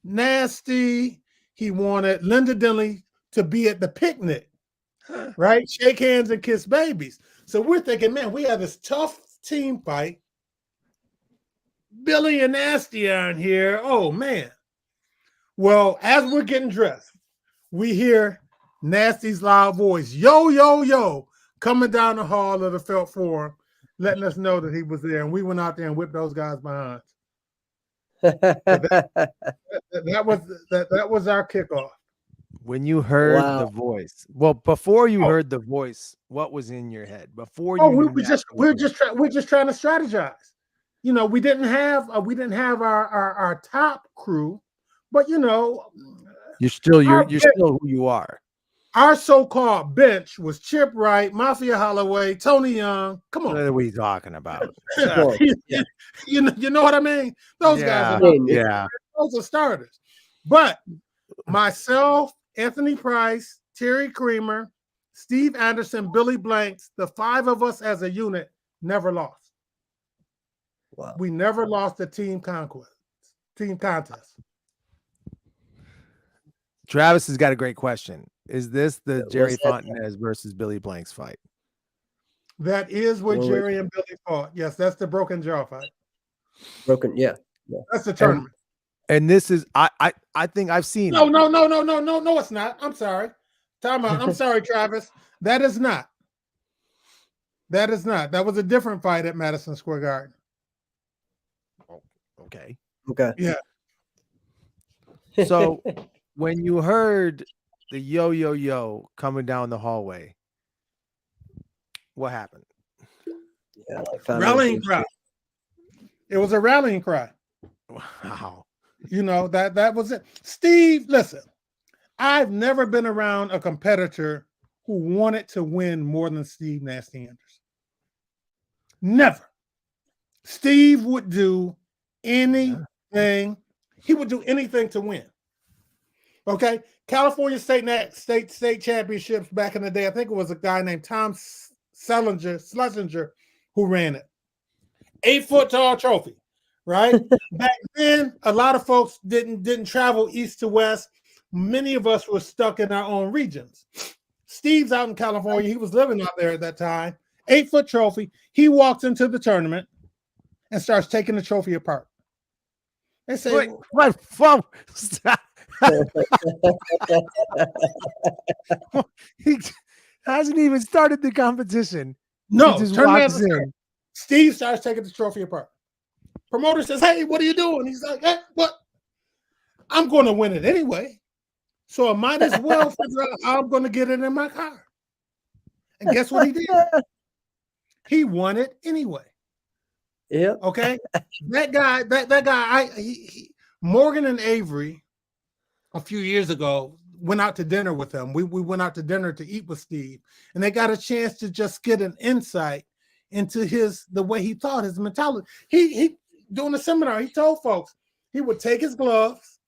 Nasty. He wanted Linda Dinley to be at the picnic, right? Shake hands and kiss babies. So we're thinking, man, we have this tough team fight. Billy and Nasty aren't here. Oh, man. Well, as we're getting dressed, we hear Nasty's loud voice, yo, yo, yo, coming down the hall of the Felt Forum, letting us know that he was there. And we went out there and whipped those guys behind. That was our kickoff. When you heard the voice, well, before you heard the voice, what was in your head? Before you, we're just trying to strategize. You know, we didn't have our top crew, but you know, you're still who you are. Our so-called bench was Chip Wright, Mafia Holloway, Tony Young. Come on, what are we talking about? You know what I mean? Those guys are those are starters. But myself, Anthony Price, Terry Creamer, Steve Anderson, Billy Blanks, the 5 of us as a unit never lost. Wow. We never lost a team contest. Travis has got a great question. Is this the Jerry Fontenez versus Billy Blanks fight? That is what Jerry and Billy fought. Yes, that's the broken jaw fight. Yeah. That's the tournament. And this is I think I've seen No, it's not. I'm sorry. Time out. I'm sorry, Travis. That is not. That was a different fight at Madison Square Garden. Okay. Yeah. So when you heard the yo yo yo coming down the hallway, what happened? Yeah, rallying cry. It was a rallying cry. Wow. You know, that was it. Steve, listen, I've never been around a competitor who wanted to win more than Steve Nasty Anderson. Never. Steve would do anything. He would do anything to win. Okay. California state championships back in the day. I think it was a guy named Tom Schlesinger who ran it. 8-foot tall trophy, right? Back then, a lot of folks didn't travel east to west. Many of us were stuck in our own regions. Steve's out in California. He was living out there at that time. 8-foot trophy. He walks into the tournament and starts taking the trophy apart. They say, "What? Stop." He hasn't even started the competition. No, he just walks in. Steve starts taking the trophy apart. Promoter says, "Hey, what are you doing?" He's like, "Hey, what? I'm going to win it anyway. So I might as well figure out how I'm going to get it in my car." And guess what he did? He won it anyway. Yeah. Okay. That guy, Morgan and Avery, a few years ago, went out to dinner with him. We went out to dinner to eat with Steve, and they got a chance to just get an insight into the way he thought, his mentality. He doing a seminar, he told folks he would take his gloves,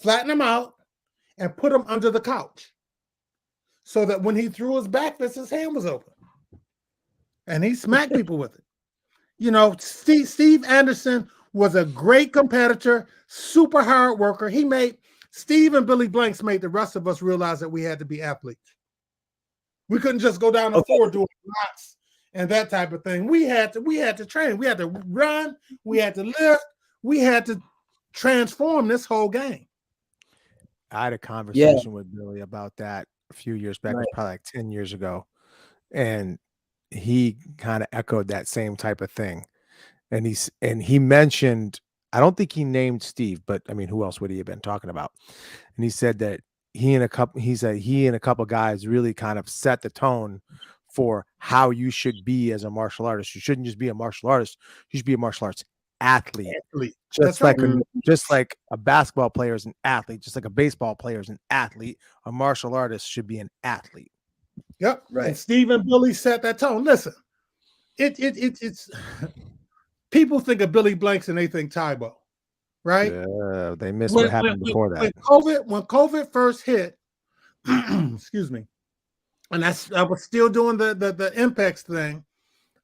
flatten them out, and put them under the couch so that when he threw his back fist, his hand was open. And he smacked people with it. You know, Steve Anderson was a great competitor, super hard worker. Steve and Billy Blanks made the rest of us realize that we had to be athletes. We couldn't just go down the floor doing lots and that type of thing. We had to train. We had to run. We had to lift. We had to transform this whole game. I had a conversation with Billy about that a few years back, probably like 10 years ago. And he kind of echoed that same type of thing. And he mentioned, I don't think he named Steve, but I mean, who else would he have been talking about? And he said that he and a couple guys really kind of set the tone for how you should be as a martial artist. You shouldn't just be a martial artist. You should be a martial arts athlete. Just like a basketball player is an athlete, just like a baseball player is an athlete, a martial artist should be an athlete. Yep. Right. And Steve and Billy set that tone. Listen, it's people think of Billy Blanks and they think Tybo, right? Yeah, they missed what happened before that. When COVID first hit, excuse me, and I was still doing the Impex thing.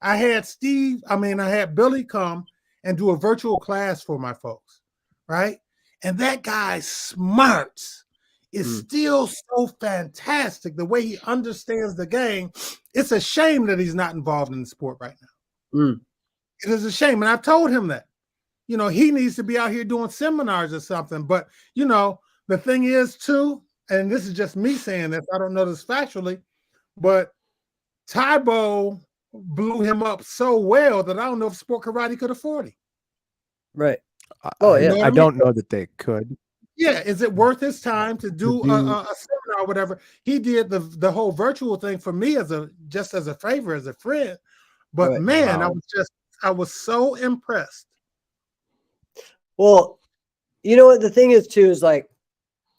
I had Billy come and do a virtual class for my folks, right? And that guy's smarts is still so fantastic. The way he understands the game. It's a shame that he's not involved in the sport right now. It is a shame. And I've told him that, he needs to be out here doing seminars or something. But, the thing is too, and this is just me saying this, I don't know this factually, but Tybo blew him up so well that I don't know if Sport Karate could afford him. Right. Oh, yeah. I don't know that they could. Yeah. Is it worth his time to do a seminar or whatever? He did the whole virtual thing for me just as a favor, as a friend. But man, wow. I was so impressed. Well, you know what the thing is too, is like,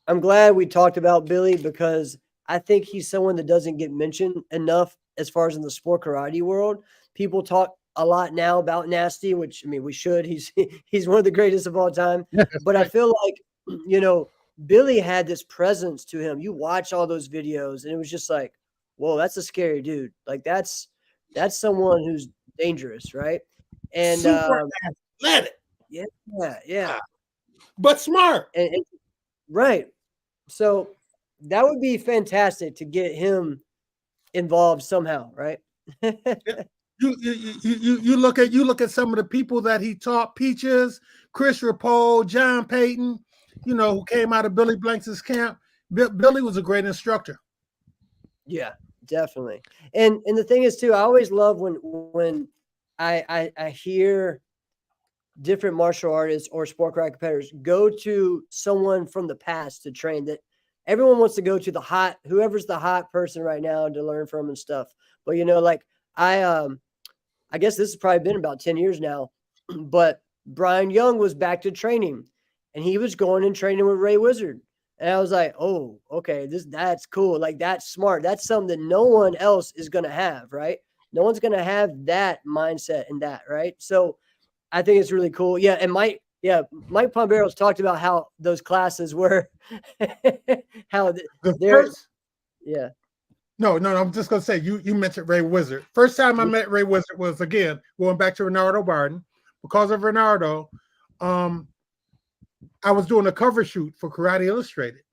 I'm glad we talked about Billy because I think he's someone that doesn't get mentioned enough as far as in the sport karate world. People talk a lot now about Nasty, which, I mean, we should. He's one of the greatest of all time. But I feel like, Billy had this presence to him. You watch all those videos and it was just like, whoa, that's a scary dude. Like that's someone who's dangerous, right? And let it. Yeah. But smart. And right. So that would be fantastic to get him involved somehow, right? You look at some of the people that he taught, Peaches, Chris Rapole, John Payton, who came out of Billy Blanks' camp. Billy was a great instructor. Yeah, definitely. And the thing is too, I always love when I hear different martial artists or sport karate competitors go to someone from the past to train. That everyone wants to go to whoever's the hot person right now to learn from and stuff. But like I guess this has probably been about 10 years now, but Brian Young was back to training and he was going and training with Ray Wizard. And I was like, oh, okay, that's cool. Like that's smart. That's something that no one else is going to have, right? No one's going to have that mindset and that, right? So I think it's really cool. Yeah. And Mike Pombero's talked about how those classes were, how yeah. No, I'm just going to say, you mentioned Ray Wizard. First time I met Ray Wizard was, again, going back to Renardo Barden. Because of Renardo, I was doing a cover shoot for Karate Illustrated.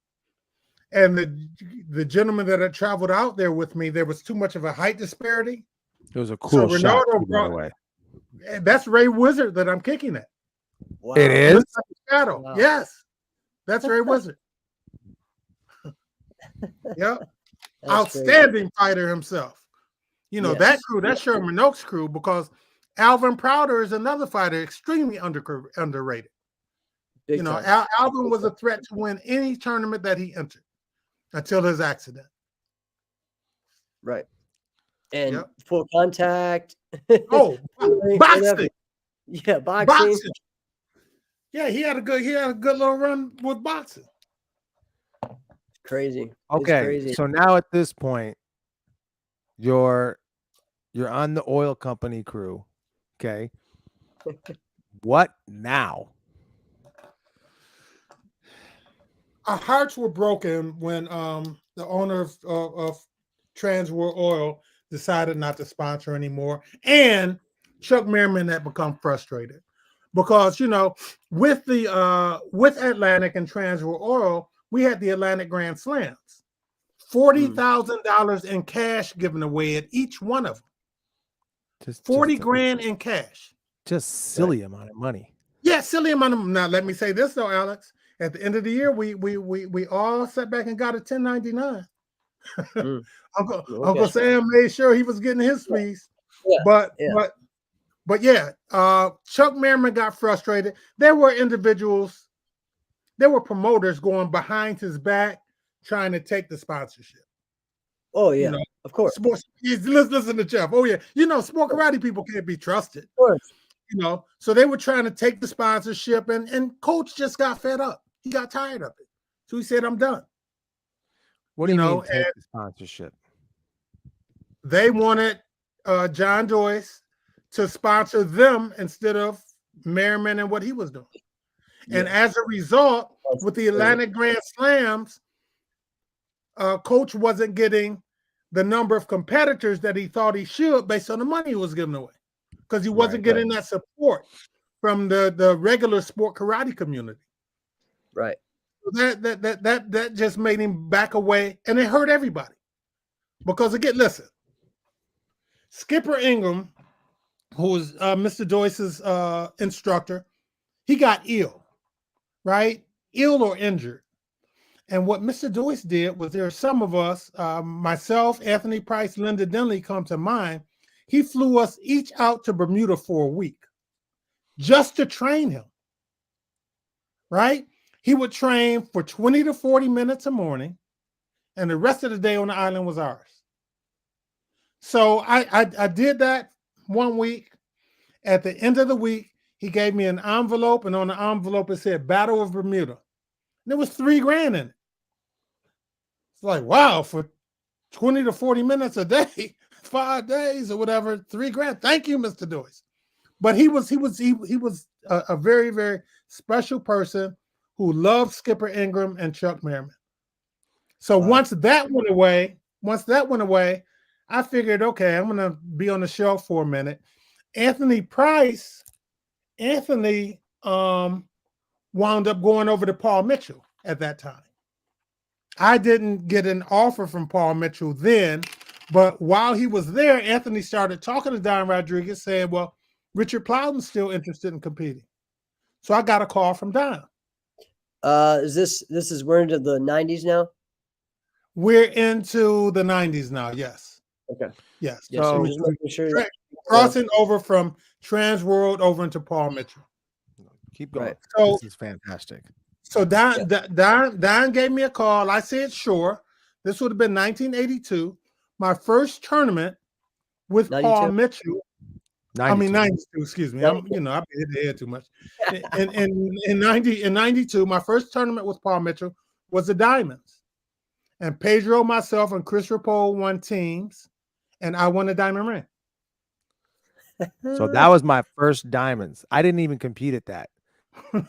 And the gentleman that had traveled out there with me, there was too much of a height disparity. It was a cool shot, by the way. That's Ray Wizard that I'm kicking at. Wow. It is? Like shadow. Wow. Yes. That's Ray Wizard. Yep. That's outstanding fighter himself. That crew, that's Sherman Oaks crew, because Alvin Prouder is another fighter extremely underrated. Alvin was a threat to win any tournament that he entered until his accident. Right. And full contact. Oh, boxing. Yeah, boxing. Yeah, he had a good little run with boxing. Crazy. Okay, crazy. So now at this point, you're on the oil company crew. Okay. What now? Our hearts were broken when the owner of Trans World Oil decided not to sponsor anymore, and Chuck Merriman had become frustrated because with Atlantic and Trans World Oil, we had the Atlantic Grand Slams, $40,000 in cash given away at each one of them. Just $40,000 in cash. Just silly amount of money. Yeah, silly amount of. Now let me say this though, Alex. At the end of the year, we all sat back and got a 1099. Uncle Sam made sure he was getting his piece. Yeah. But Chuck Merriman got frustrated. There were individuals, there were promoters going behind his back trying to take the sponsorship. Oh yeah, of course. Listen to Jeff. Oh yeah, sport karate people can't be trusted. Of course. So they were trying to take the sponsorship, and Coach just got fed up. He got tired of it, so he said, "I'm done." What do you mean take the sponsorship? They wanted John Joyce to sponsor them instead of Merriman and what he was doing. And as a result, with the Atlantic Grand Slams, Coach wasn't getting the number of competitors that he thought he should based on the money he was giving away, because he wasn't getting that support from the regular sport karate community. Right. That just made him back away, and it hurt everybody. Because again, listen, Skipper Ingram, who was Mr. Joyce's instructor, he got ill, right? Ill or injured. And what Mr. Joyce did was, there are some of us, myself, Anthony Price, Linda Denley come to mind. He flew us each out to Bermuda for a week just to train him, right? He would train for 20 to 40 minutes a morning, and the rest of the day on the island was ours. So I did that 1 week. At the end of the week, he gave me an envelope, and on the envelope it said Battle of Bermuda. And there was $3,000 in it. It's like, wow, for 20 to 40 minutes a day, 5 days or whatever, $3,000. Thank you, Mr. Joyce. But he was a very, very special person who loved Skipper Ingram and Chuck Merriman. So once that went away, I figured, okay, I'm going to be on the shelf for a minute. Anthony wound up going over to Paul Mitchell at that time. I didn't get an offer from Paul Mitchell then, but while he was there, Anthony started talking to Don Rodriguez saying, well, Richard Plowden's still interested in competing. So I got a call from Don. We're into the 90s now? We're into the 90s now, yes. Okay. Yes. Yeah, so just making sure crossing over from Trans World over into Paul Mitchell. Keep going. Right. So, this is fantastic. So Don gave me a call. I said, sure. This would have been 1982. My first tournament with 92. Paul Mitchell. 92, excuse me. I've been hitting the head too much. In 92, my first tournament with Paul Mitchell was the Diamonds. And Pedro, myself, and Chris Rapole won teams, and I won a diamond ring. So that was my first Diamonds. I didn't even compete at that.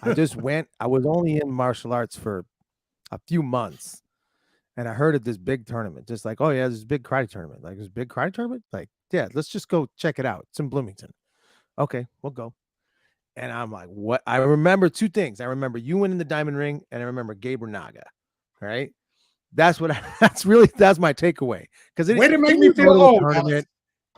I just went. I was only in martial arts for a few months, and I heard of this big tournament. Just like, oh yeah, this big karate tournament. Like, this big karate tournament. Like, yeah, let's just go check it out. It's in Bloomington. Okay, we'll go. And I'm like, what? I remember two things. I remember you winning the diamond ring, and I remember Gabriel Naga. Right? That's my takeaway. Because way to make me feel old. Tournament,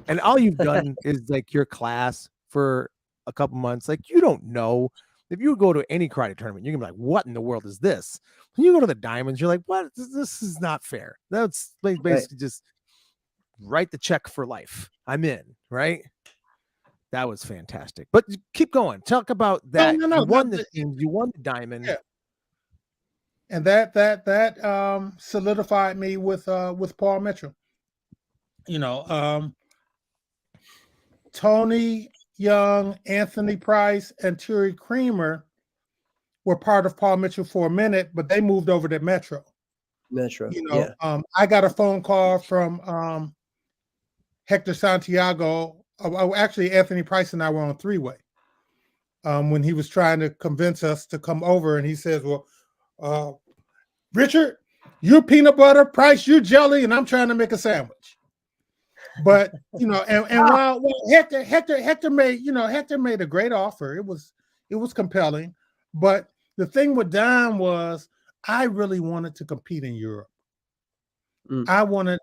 and all you've done is like your class for a couple months. Like, you don't know. If you go to any karate tournament, you're gonna be like, what in the world is this? When you go to the Diamonds, you're like, what? This is not fair. That's like basically just write the check for life. I'm in, right? That was fantastic. But keep going. Talk about that. No. You won the team. You won the Diamond. Yeah. And that solidified me with Paul Mitchell. Tony Young, Anthony Price, and Terry Creamer were part of Paul Mitchell for a minute, but they moved over to Metro. I got a phone call from Hector Santiago. Actually, Anthony Price and I were on three-way when he was trying to convince us to come over, and he says, well, Richard, you're peanut butter, Price, you're jelly, and I'm trying to make a sandwich. But while Hector made a great offer. It was compelling. But the thing with Don was, I really wanted to compete in Europe. I wanted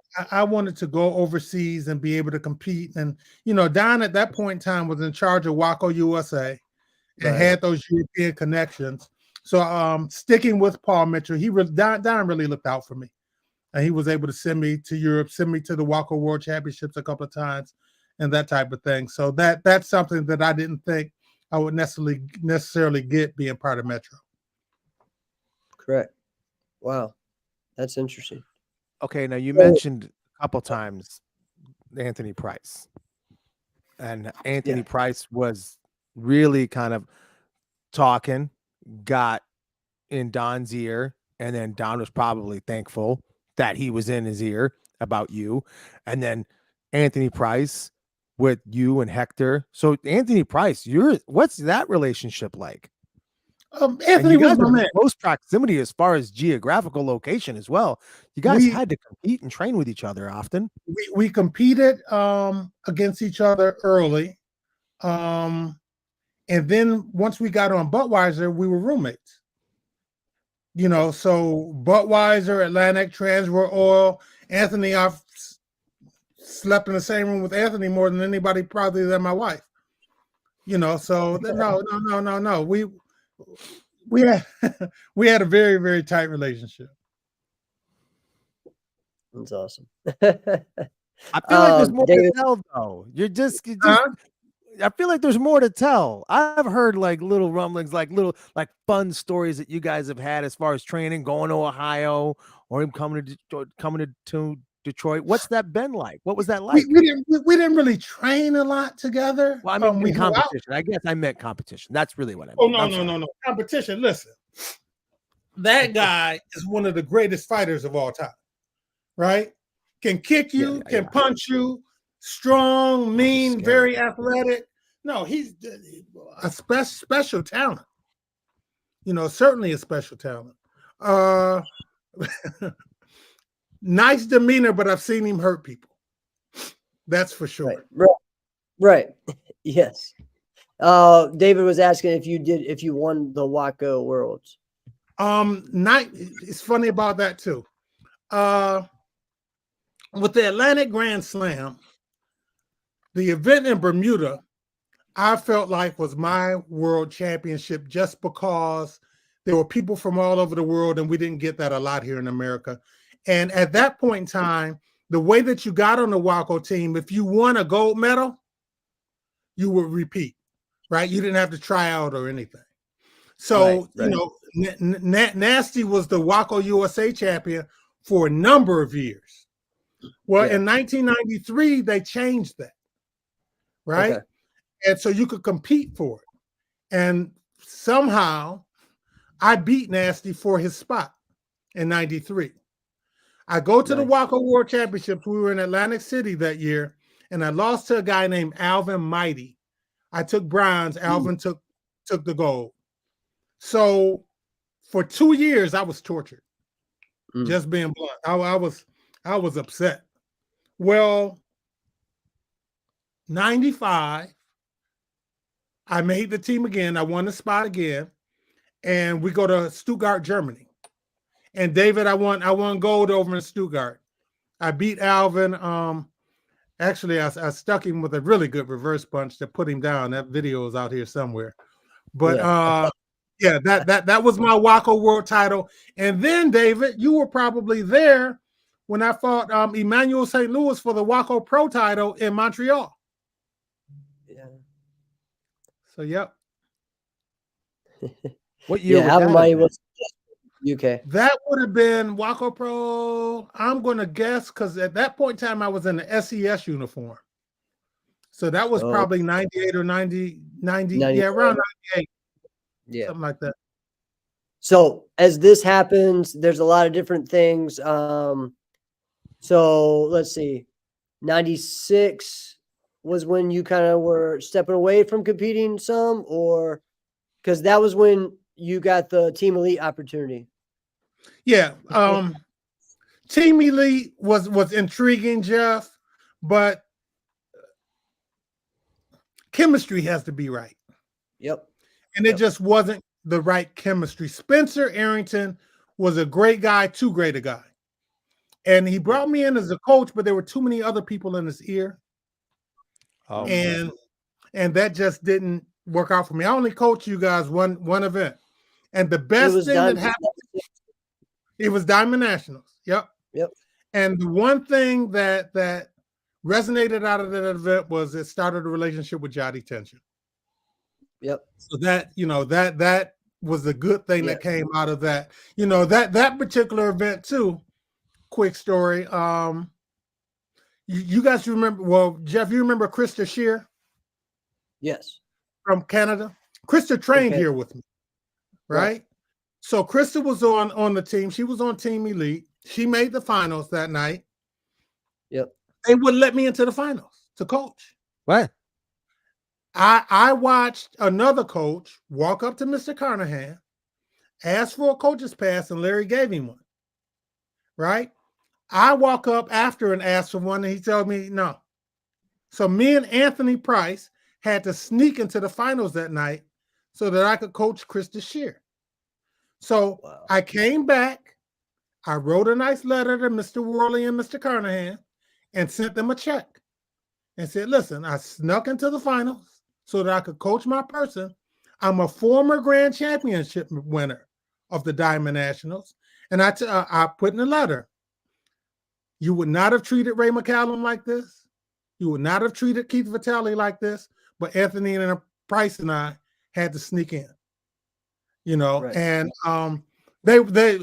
to go overseas and be able to compete. And Don at that point in time was in charge of Waco USA and had those European connections. So sticking with Paul Mitchell, Don really looked out for me. And he was able to send me to Europe, send me to the Waco World Championships a couple of times, and that type of thing. So that's something that I didn't think I would necessarily get being part of Metro. Correct. Wow, that's interesting. Okay, now you mentioned a couple times Anthony Price, and Anthony Price was really kind of talking, got in Don's ear, and then Don was probably thankful that he was in his ear about you. And then Anthony Price with you and Hector. So Anthony Price, what's that relationship like? Anthony was my man. Close proximity as far as geographical location as well. You guys had to compete and train with each other often. We competed against each other early. And then once we got on Budweiser, we were roommates. You know, so Budweiser, Atlantic, Trans World Oil, Anthony, I've slept in the same room with Anthony more than anybody, probably than my wife. You know, so no. We had we had a very, very tight relationship. That's awesome. I feel like there's more to tell, though. I feel like there's more to tell. I've heard like little rumblings, like fun stories that you guys have had as far as training, going to Ohio, or him coming to Detroit. What's that been like? What was that like? We didn't really train a lot together. Well, I mean, we competition. I guess I meant competition. That's really what I meant. Oh, no. Competition. Listen, that guy is one of the greatest fighters of all time, right? Can kick you, can punch you, strong, mean, very athletic. No, he's a special talent. You know, certainly a special talent. Nice demeanor, but I've seen him hurt people. That's for sure. Right. Yes. David was asking if you won the Waco Worlds. It's funny about that too. With the Atlantic Grand Slam, the event in Bermuda, I felt like was my world championship just because there were people from all over the world, and we didn't get that a lot here in America. And at that point in time, the way that you got on the Waco team, if you won a gold medal, you would repeat, right? You didn't have to try out or anything. So, you know, Nasty was the Waco USA champion for a number of years. Well, in 1993, they changed that, right? Okay. And so you could compete for it. And somehow I beat Nasty for his spot in 93. I go to the Waco World Championships. We were in Atlantic City that year, and I lost to a guy named Alvin Mighty. I took bronze. Alvin took the gold. So for 2 years, I was tortured. Just being blunt. I was upset. Well, 95, I made the team again. I won the spot again, and we go to Stuttgart, Germany. And David, I won gold over in Stuttgart. I beat Alvin. Actually, I stuck him with a really good reverse punch to put him down. That video is out here somewhere. But that was my Waco World title. And then, David, you were probably there when I fought Emmanuel St. Louis for the Waco Pro title in Montreal. Yeah. So, yep. What year? Alvin Mighty was UK. That would have been Waco Pro. I'm going to guess because at that point in time, I was in the SES uniform. So that was probably 98 or 90. Yeah, around 98. Yeah. Something like that. So as this happens, there's a lot of different things. So let's see. 96 was when you kind of were stepping away from competing some, or because that was when you got the Team Elite opportunity. Yeah. Team Elite was intriguing, Jeff, but chemistry has to be right. Yep. And it just wasn't the right chemistry. Spencer Arrington was a great guy, too great a guy. And he brought me in as a coach, but there were too many other people in his ear. Oh, and that just didn't work out for me. I only coached you guys one event. And the best thing that happened, it was Diamond Nationals. Yep. And the one thing that resonated out of that event was it started a relationship with Jotty Tension. Yep. So that was a good thing that came out of that. You know, that particular event too. Quick story. You guys remember? Well, Jeff, you remember Krista Shear? Yes. From Canada. Krista trained here with me, right? So Krista was on the team. She was on Team Elite. She made the finals that night. Yep. They wouldn't let me into the finals to coach. What? I watched another coach walk up to Mr. Carnahan, ask for a coach's pass, and Larry gave him one. Right? I walk up after and ask for one, and he told me no. So me and Anthony Price had to sneak into the finals that night so that I could coach Chris DeShear. So I came back, I wrote a nice letter to Mr. Worley and Mr. Carnahan and sent them a check and said, listen, I snuck into the finals so that I could coach my person. I'm a former grand championship winner of the Diamond Nationals. And I put in a letter, you would not have treated Ray McCallum like this. You would not have treated Keith Vitale like this, but Anthony and Price and I had to sneak in, you know, right. And they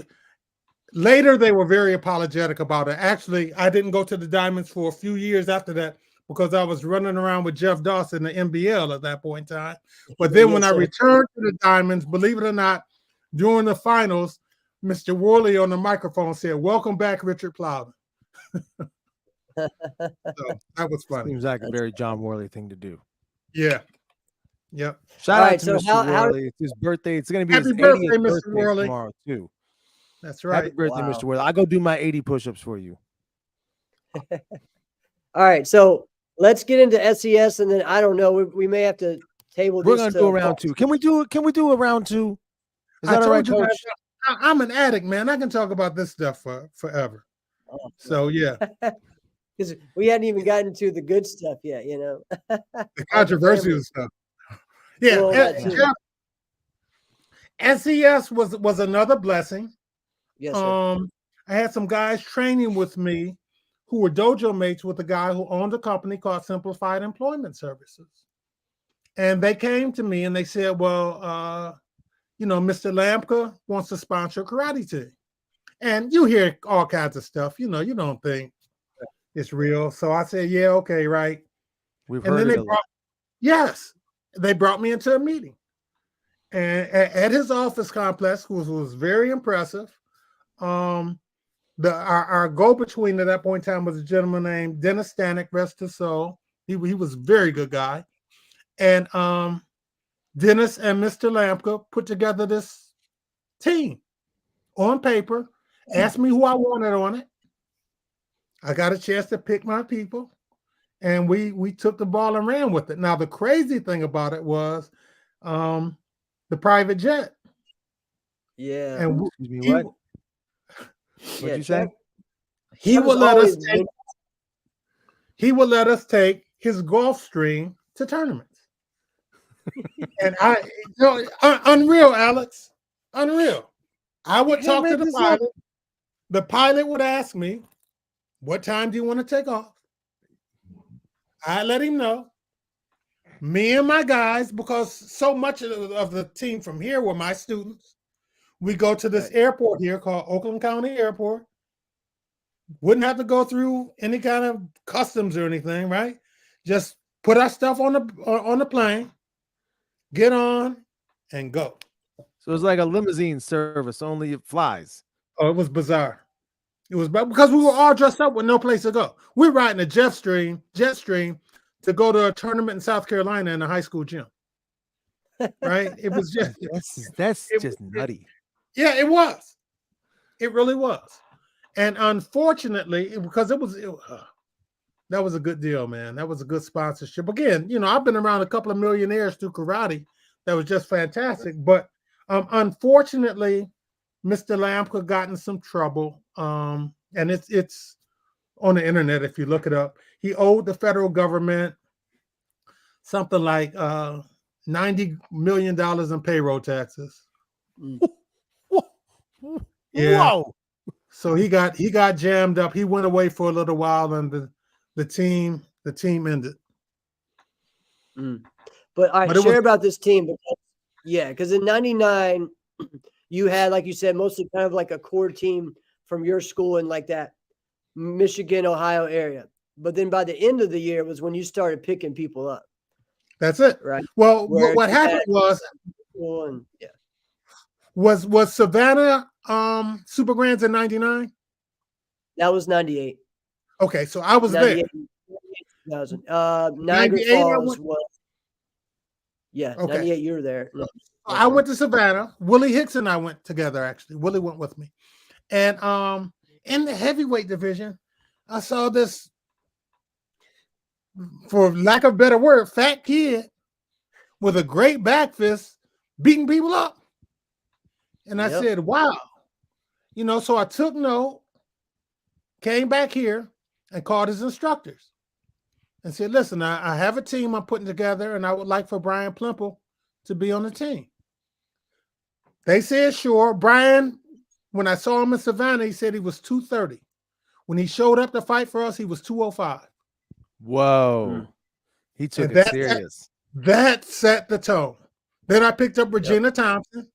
later they were very apologetic about it. Actually, I didn't go to the Diamonds for a few years after that because I was running around with Jeff Dawson in the NBL at that point in time. But then when I returned to the Diamonds, believe it or not, during the finals, Mr. Worley on the microphone said, "Welcome back, Richard Plowden." So that was funny. Seems like a very John Worley thing to do. Yeah. Yep. Shout out to Mr. Worley. It's his birthday. It's going to be his 80th birthday tomorrow, too. That's right. Happy birthday, Mr. Worley. I'll go do my 80 push-ups for you. All right. So let's get into SES, and then I don't know. We may have to table We're going to do a round two. Can we do a round two? Is that all right, Coach? I'm an addict, man. I can talk about this stuff forever. Oh, so, yeah. Because we hadn't even gotten to the good stuff yet, you know. The controversial stuff. Yeah. Well, SES was another blessing. Yes, sir. I had some guys training with me who were dojo mates with a guy who owned a company called Simplified Employment Services. And they came to me and they said, well, you know, Mr. Lampka wants to sponsor a karate team. And you hear all kinds of stuff, you know, you don't think it's real. So I said, yeah, okay, right. We've heard it. Yes, they brought me into a meeting. And at his office complex, which was very impressive, our go-between at that point in time was a gentleman named Dennis Stanek, rest his soul. He was a very good guy. And Dennis and Mr. Lampka put together this team on paper, asked me who I wanted on it. I got a chance to pick my people, and we took the ball and ran with it. Now, the crazy thing about it was the private jet. Yeah. And what? What'd you say? He would let us take his golf stream to tournaments. And unreal, Alex. Unreal. I would talk to the pilot. The pilot would ask me, what time do you want to take off? I let him know. Me and my guys, because so much of the team from here were my students, we go to this airport here called Oakland County Airport. Wouldn't have to go through any kind of customs or anything, right? Just put our stuff on the plane, get on, and go. So it's like a limousine service, only it flies. Oh, it was bizarre. It was because we were all dressed up with no place to go. We're riding a jet stream to go to a tournament in South Carolina in a high school gym. Right? It was just that's just nutty. Yeah, it was. It really was. And unfortunately, because that was a good deal, man. That was a good sponsorship. Again, you know, I've been around a couple of millionaires through karate. That was just fantastic. But unfortunately, Mr. Lampka got in some trouble. And it's on the internet if you look it up. He owed the federal government something like $90 million in payroll taxes. Yeah. Whoa. So he got jammed up. He went away for a little while, and the team ended. But I share about this team. Because in '99, you had, like you said, mostly kind of like a core team from your school in like that Michigan, Ohio area. But then by the end of the year was when you started picking people up. That's it. Right. Well, what happened was was Savannah Super Grands in '99? That was '98. Okay, so I was there. 2000. 98, Niagara I Falls went, was, yeah, okay. 98, you were there. No, I went to Savannah. Willie Hicks and I went together, actually. Willie went with me. And in the heavyweight division, I saw this, for lack of a better word, fat kid with a great back fist beating people up. And I said, wow. You know, so I took note, came back here and called his instructors and said, listen, I have a team I'm putting together and I would like for Brian Plimple to be on the team. They said, sure. Brian, when I saw him in Savannah, he said he was 230. When he showed up to fight for us, he was 205. Whoa. He took it serious. That set the tone. Then I picked up Regina Thompson,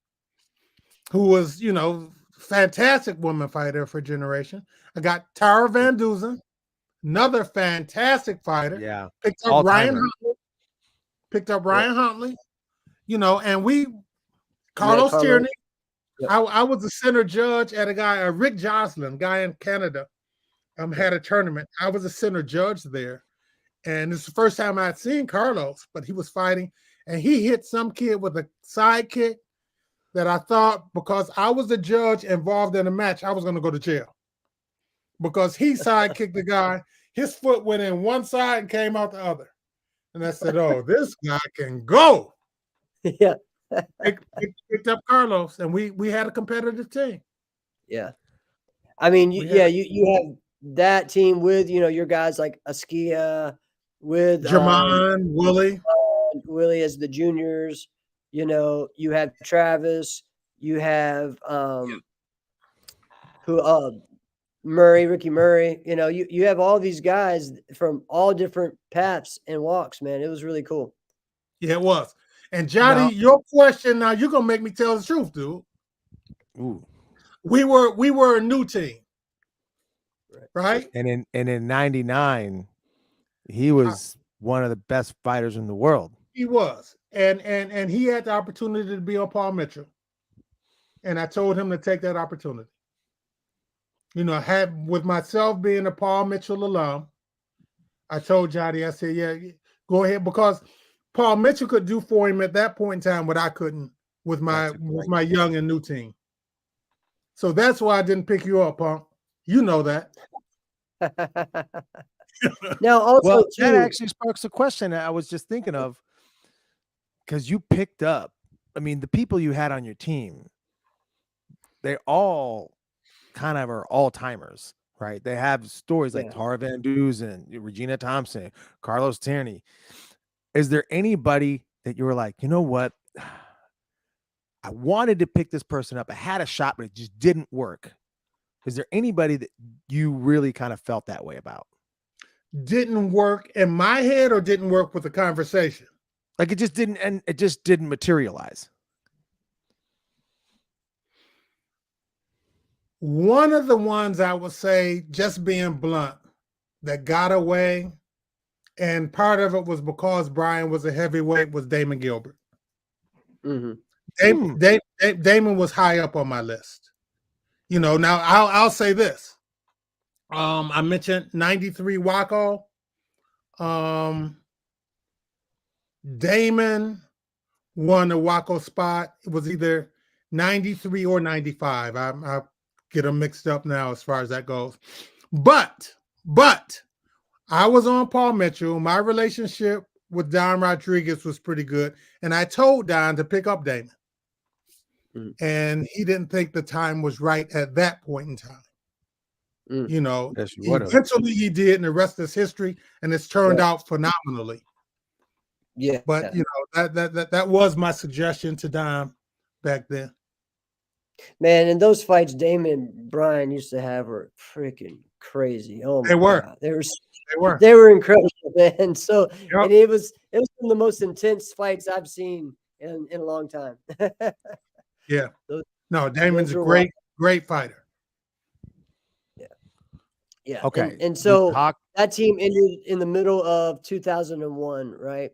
who was, you know, fantastic woman fighter for a generation. I got Tara Van Duzen, another fantastic fighter. Yeah. Picked up Ryan Huntley. You know, and Carlos Tierney. Yep. I was a center judge at a guy, Rick Jocelyn, guy in Canada, had a tournament. I was a center judge there. And it's the first time I'd seen Carlos, but he was fighting and he hit some kid with a side kick that I thought, because I was the judge involved in a match, I was going to go to jail. Because he side kicked the guy, his foot went in one side and came out the other. And I said, oh, this guy can go. Yeah. Picked up Carlos, and we had a competitive team. Yeah. I mean, you have that team with, you know, your guys like Askia, with Jermon, Willie as the juniors. You know, you have Travis, you have Ricky Murray. You know, you have all these guys from all different paths and walks, man. It was really cool. Yeah, it was. And Johnny, your question now, you're gonna make me tell the truth, dude. Ooh. We were a new team. Right? And in 99, he was one of the best fighters in the world. He was. And he had the opportunity to be on Paul Mitchell. And I told him to take that opportunity. You know, with myself being a Paul Mitchell alum, I told Johnny, I said, yeah, go ahead, because Paul Mitchell could do for him at that point in time what I couldn't with my young and new team. So that's why I didn't pick you up, Punk. You know that. Now, also, that actually sparks a question that I was just thinking of, because you picked up, I mean, the people you had on your team, they all kind of are all-timers, right? They have stories like Tara Van Duzen, Regina Thompson, Carlos Tierney. Is there anybody that you were like, you know what? I wanted to pick this person up. I had a shot, but it just didn't work. Is there anybody that you really kind of felt that way about? Didn't work in my head or didn't work with the conversation? Like it just didn't materialize. One of the ones I would say, just being blunt, that got away, and part of it was because Brian was a heavyweight, was Damon Gilbert. Mm-hmm. Damon was high up on my list. You know, now I'll say this. I mentioned 93 Waco. Damon won the Waco spot. It was either 93 or 95. I get them mixed up now as far as that goes. But I was on Paul Mitchell. My relationship with Don Rodriguez was pretty good. And I told Don to pick up Damon. And he didn't think the time was right at that point in time. You know, eventually he did, and the rest is history, and it's turned out phenomenally. Yeah. But you know, that was my suggestion to Don back then. Man, and those fights Damon and Brian used to have were freaking crazy. Oh my God. They were incredible, man. So and it was one of the most intense fights I've seen in a long time. Yeah. No, Damon's a great fighter. Yeah. Okay. And so that team ended in the middle of 2001, right?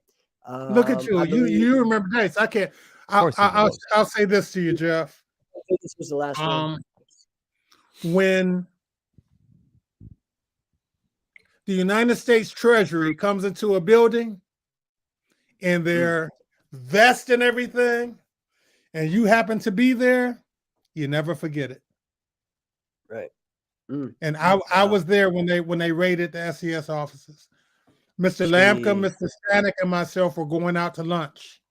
Look at you. You remember dates. I can't. I'll say this to you, Jeff. I think this was the last one. When the United States Treasury comes into a building and they're vest and everything, and you happen to be there, you never forget it. Right. And I was there when they raided the SES offices. Mr. Lamka, Mr. Stanek, and myself were going out to lunch.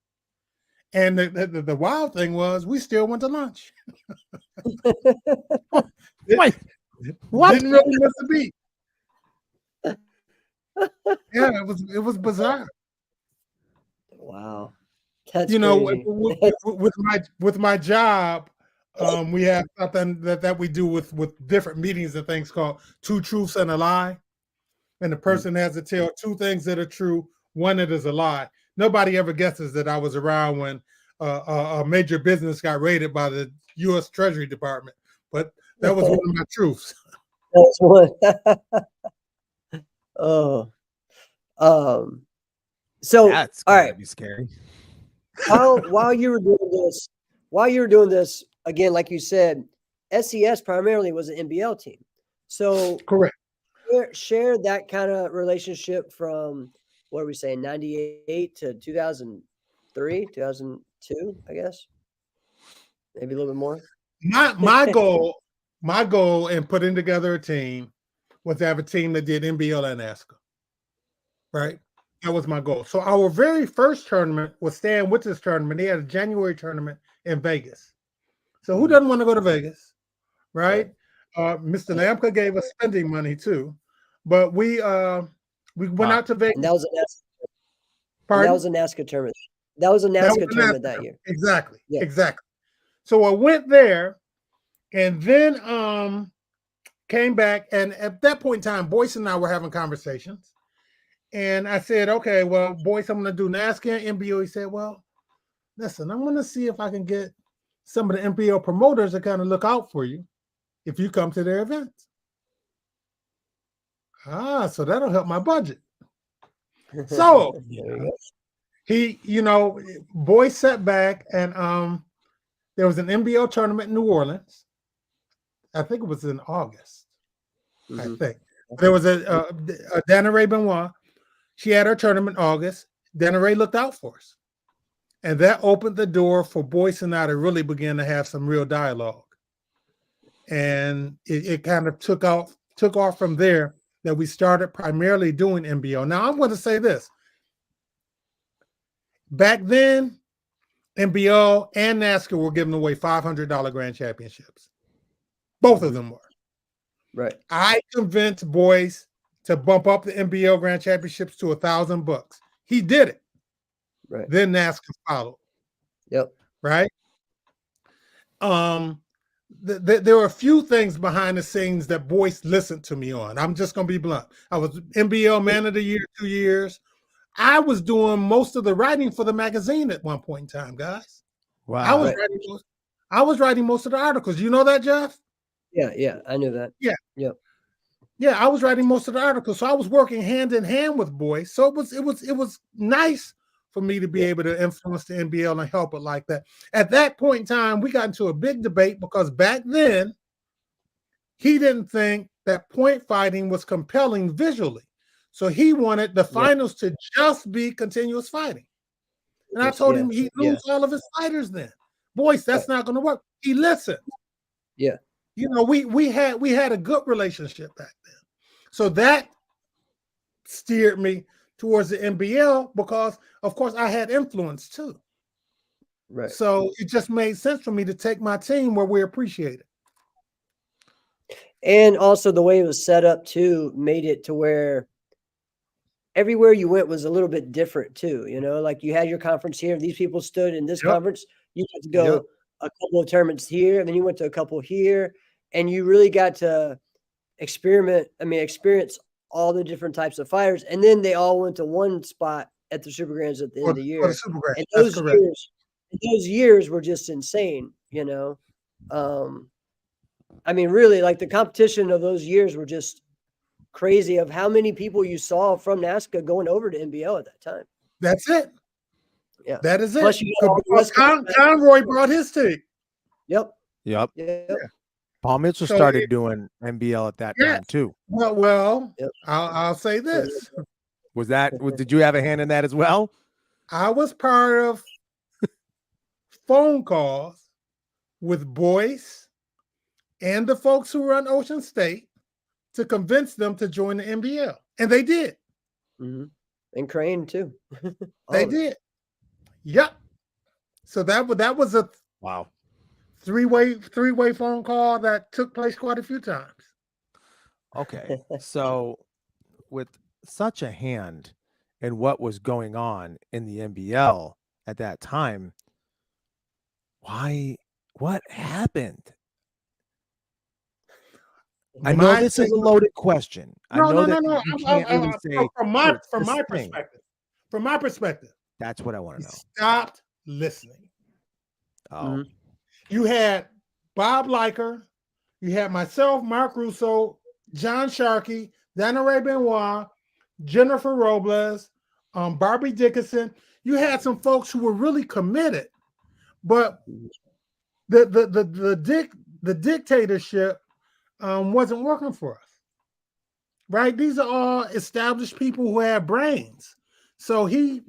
And the wild thing was we still went to lunch. Wait, what? Didn't really miss a beat. Yeah, it was bizarre. Wow. That's crazy. Crazy. With my job, we have something that we do with different meetings and things called 2 truths and a lie. And the person has to tell 2 things that are true, 1 that is a lie. Nobody ever guesses that I was around when a major business got raided by the U.S. Treasury Department, but that was one of my truths. That's one. Oh, so That's all right. Be scary. While you were doing this again, like you said, SES primarily was an NBL team. So correct. Share that kind of relationship from, what are we saying, 98 to 2003, 2002, I guess, maybe a little bit more. My goal in putting together a team was to have a team that did NBL and NASCAR. Right. That was my goal. So our very first tournament was Stan Witz's tournament. He had a January tournament in Vegas. So who doesn't want to go to Vegas? Right. Mr. Lamka gave us spending money too. But we went out to Vegas. And that was a NASCAR tournament. That was a NASCAR tournament that year. Exactly. Yeah. Exactly. So I went there and then came back. And at that point in time, Boyce and I were having conversations. And I said, okay, well, Boyce, I'm going to do NASCAR and NBO. He said, well, listen, I'm going to see if I can get some of the NBO promoters to kind of look out for you if you come to their events. So that'll help my budget. So he, Boyce sat back and there was an NBO tournament in New Orleans. I think it was in August. I think there was a Dana Ray Benoit. She had her tournament in August. Dana Ray looked out for us. And that opened the door for Boyce and I to really begin to have some real dialogue. And it kind of took off from there, that we started primarily doing NBO. Now, I'm going to say this. Back then, NBO and NASCAR were giving away $500 grand championships. Both of them were. Right. I convinced Boyce to bump up the NBL grand championships to $1,000. He did it. Right. Then NASCAR followed. Yep. Right. There were a few things behind the scenes that Boyce listened to me on. I'm just going to be blunt. I was NBL Man of the Year 2 years. I was doing most of the writing for the magazine at one point in time, guys. Wow. I was writing most of the articles. You know that, Jeff? Yeah, I knew that. Yeah. Yep. Yeah, I was writing most of the articles. So I was working hand in hand with Boyce. So it was nice for me to be able to influence the NBL and help it like that. At that point in time, we got into a big debate because back then, he didn't think that point fighting was compelling visually. So he wanted the finals to just be continuous fighting. And I told him he'd lose all of his fighters then. Boyce, that's not going to work. He listened. Yeah. We had a good relationship back then. So that steered me towards the NBL because, of course, I had influence too. Right. So it just made sense for me to take my team where we appreciate it. And also the way it was set up too made it to where everywhere you went was a little bit different too. Like you had your conference here. These people stood in this conference. You got to go a couple of tournaments here, and then you went to a couple here, and you really got to experience all the different types of fighters. And then they all went to one spot at the Super Grands at the end of the year. And those years were just insane, really, like the competition of those years were just crazy of how many people you saw from NASCAR going over to NBL at that time. That's it. Yeah. That is it. Plus Conroy brought his team. Yep. Yeah. Paul Mitchell So started doing NBL at that time too. Well, Yep. I'll say this. Did you have a hand in that as well? I was part of phone calls with Boyce and the folks who run Ocean State to convince them to join the NBL. And they did. Mm-hmm. And Crane too. They did. Yep. So that was a wow three-way phone call that took place quite a few times. Okay. So with such a hand in what was going on in the NBL at that time, what happened? I know this is a loaded question. No. You can't really say from my perspective. From my perspective. That's what I want to know. Stopped listening. Oh. You had Bob Liker, you had myself, Mark Russo, John Sharkey, Dana Ray Benoit, Jennifer Robles, Barbie Dickinson. You had some folks who were really committed, but the dictatorship wasn't working for us. Right? These are all established people who have brains. So he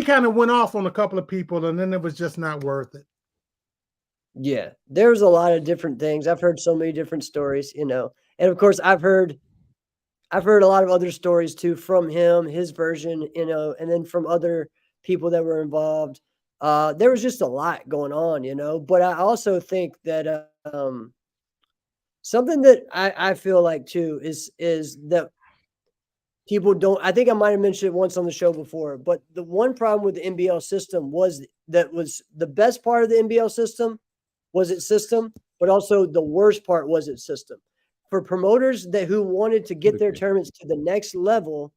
kind of went off on a couple of people, and then it was just not worth it. Yeah, there's a lot of different things. I've heard so many different stories, and of course I've heard a lot of other stories too from him, his version, and then from other people that were involved. There was just a lot going on, but I also think that something that I feel like too is that people don't. I think I might have mentioned it once on the show before, but the one problem with the NBL system was the best part of the NBL system was its system, but also the worst part was its system. For promoters who wanted to get their tournaments to the next level,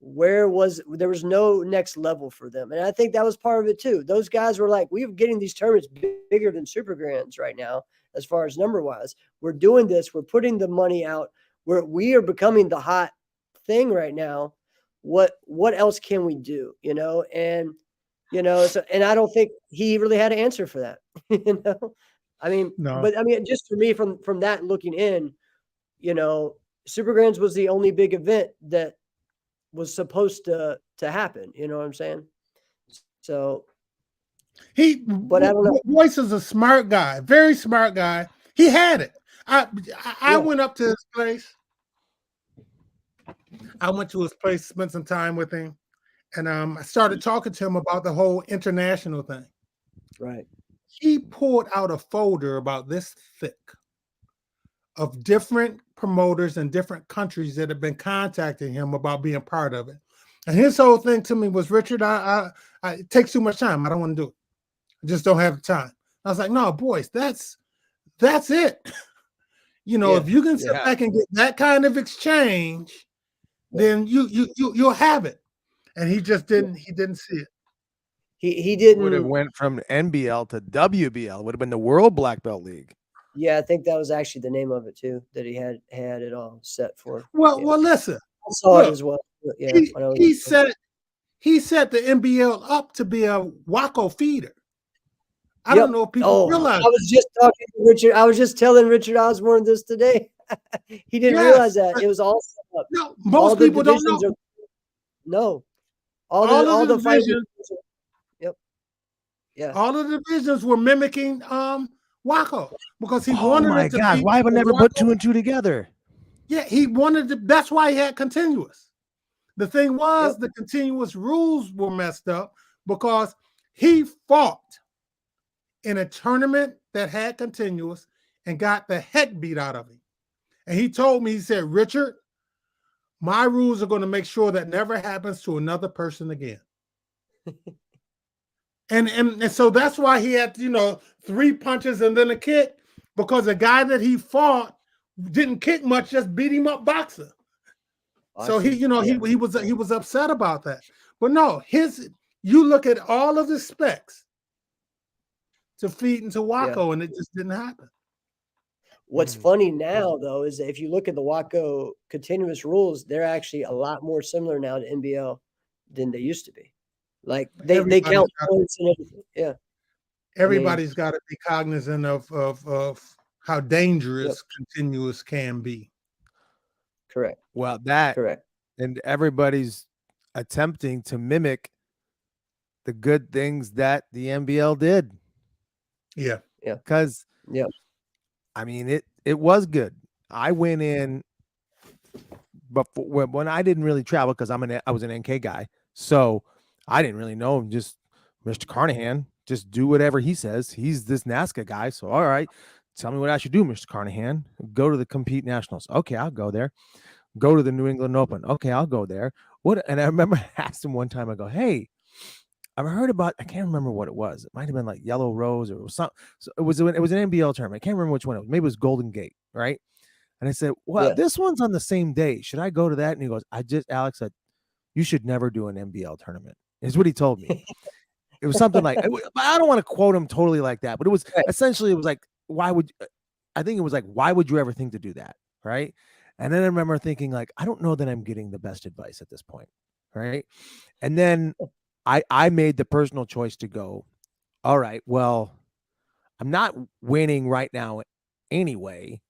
there was no next level for them. And I think that was part of it too. Those guys were like, we're getting these tournaments bigger than Super Grands right now, as far as number wise. We're doing this, we're putting the money out, we are becoming the hot thing right now. What else can we do? And and I don't think he really had an answer for that. I mean, no. But I mean, just for me, from that looking in, Super Grands was the only big event that was supposed to happen. You know what I'm saying? So but I don't know. Boyce is a smart guy, very smart guy. He had it. I went up to his place. I went to his place, spent some time with him, and I started talking to him about the whole international thing. Right. He pulled out a folder about this thick of different promoters in different countries that have been contacting him about being part of it. And his whole thing to me was, Richard, it takes too much time. I don't want to do it. I just don't have the time. I was like, no, boys, that's it. If you can sit back and get that kind of exchange, then you'll have it. And he just didn't. He didn't see it. He didn't. Would have went from NBL to WBL. Would have been the World Black Belt League. Yeah, I think that was actually the name of it too. That he had it all set for. Well, listen. I saw it as well. Yeah, he set the NBL up to be a Waco feeder. I don't know if people realize. I was just talking to Richard. I was just telling Richard Osborne this today. He didn't realize that it was all set up. No, most people don't know. No, all the divisions. Yep. Yeah. All the divisions were mimicking Waco because he wanted. Oh my God! Why have I never put two and two together? Yeah, he wanted to. That's why he had continuous. The thing was, the continuous rules were messed up because he fought in a tournament that had continuous and got the heck beat out of him. And he told me, he said, Richard, my rules are going to make sure that never happens to another person again. and so that's why he had, 3 punches and then a kick, because the guy that he fought didn't kick much, just beat him up boxer. So he was upset about that. But no, you look at all of the specs to feed into Waco, and it just didn't happen. What's funny now, though, is that if you look at the Waco continuous rules, they're actually a lot more similar now to NBL than they used to be. Like they count points and everything. Yeah, everybody's got to be cognizant of how dangerous continuous can be. Correct. Well, that correct. And everybody's attempting to mimic the good things that the NBL did. Yeah. Yeah. Because I mean, it was good. I went in, but when I didn't really travel because I was an NK guy, so I didn't really know him. Just Mr. Carnahan, just do whatever he says. He's this NASCA guy, so all right, tell me what I should do, Mr. Carnahan. Go to the Compete Nationals. Okay, I'll go there. Go to the New England Open. Okay, I'll go there. What? And I remember I asked him one time. I go, hey, I've heard about. I can't remember what it was. It might have been like Yellow Rose or something. So it was an NBL tournament. I can't remember which one it was. Maybe it was Golden Gate, right? And I said, well, this one's on the same day. Should I go to that? And he goes, Alex said, you should never do an NBL tournament. Is what he told me. It was something like, I don't want to quote him totally like that, but it was essentially, it was like, why would you ever think to do that? Right. And then I remember thinking like, I don't know that I'm getting the best advice at this point. Right. And then I made the personal choice to go, all right, well, I'm not winning right now anyway.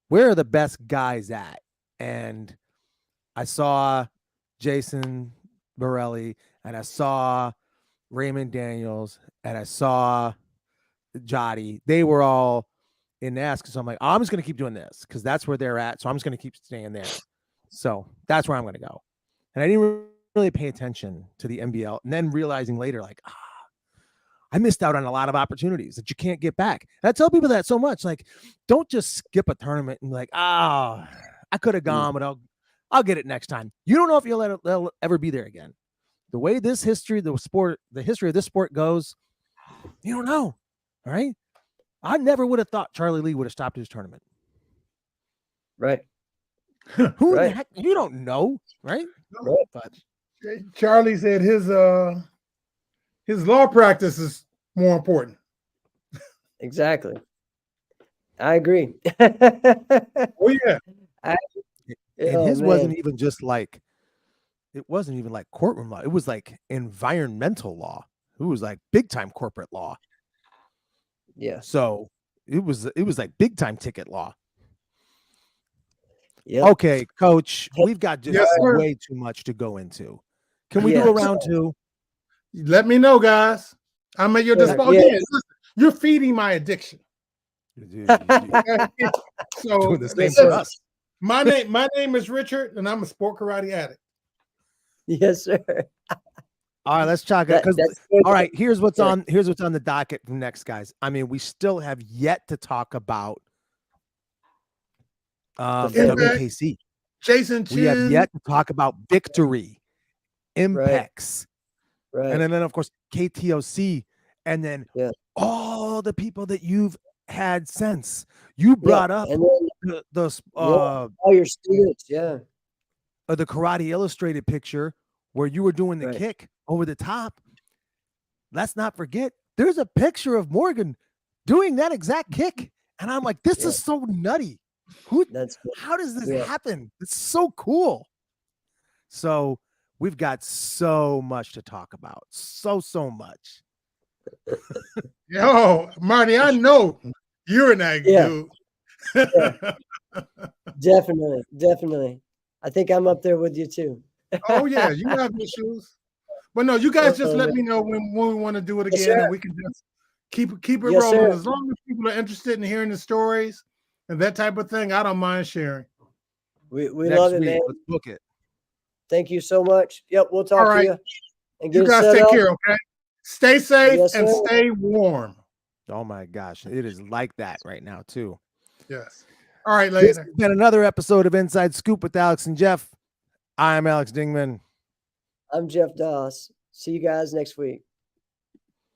Where are the best guys at? And I saw Jason Borelli, and I saw Raymond Daniels, and I saw Jotty. They were all in NASCAR. So I'm like, I'm just going to keep doing this because that's where they're at. So I'm just going to keep staying there. So that's where I'm going to go. And I didn't really pay attention to the NBL. And then realizing later, like, I missed out on a lot of opportunities that you can't get back. And I tell people that so much, like, don't just skip a tournament and be like, I could have gone, but I'll get it next time. You don't know if you'll ever be there again. The way the history of this sport goes, you don't know. All right. I never would have thought Charlie Lee would have stopped his tournament. Right. Who the heck? You don't know, right? But Charlie said his law practice is more important. Exactly. I agree. Oh yeah. And his wasn't even just like, it wasn't even like courtroom law. It was like environmental law. It was like big time corporate law. Yeah. So it was like big time ticket law. Yeah. Okay, Coach, we've got just way too much to go into. Can we do a round two? Let me know, guys. I'm at your disposal. Yeah, you're feeding my addiction. So the same for us. My name is Richard, and I'm a sport karate addict. Yes, sir. All right, let's talk. All right, here's what's on the docket next, guys. I mean, we still have yet to talk about WKC. Jason Chin. We have yet to talk about Victory, Impex, right. And then of course KTOC, and then all the people that you've had since. You brought up and then, all your students, the Karate Illustrated picture where you were doing the kick over the top. Let's not forget, there's a picture of Morgan doing that exact kick, and I'm like, this is so nutty. How does this happen? It's so cool. So we've got so much to talk about. So much. Yo, Marty, I know you're an act dude. Definitely. I think I'm up there with you too. Oh yeah, you have issues. But no, you guys just let me know when we want to do it again, and we can just keep it rolling. Sir. As long as people are interested in hearing the stories and that type of thing, I don't mind sharing. We love it, man. Let's book it. Thank you so much. Yep, we'll talk to you. And you guys take care, okay? Stay safe and stay warm. Oh my gosh, it is like that right now too. Yes. All right, later. This has been another episode of Inside Scoop with Alex and Jeff. I'm Alex Dingman. I'm Jeff Doss. See you guys next week.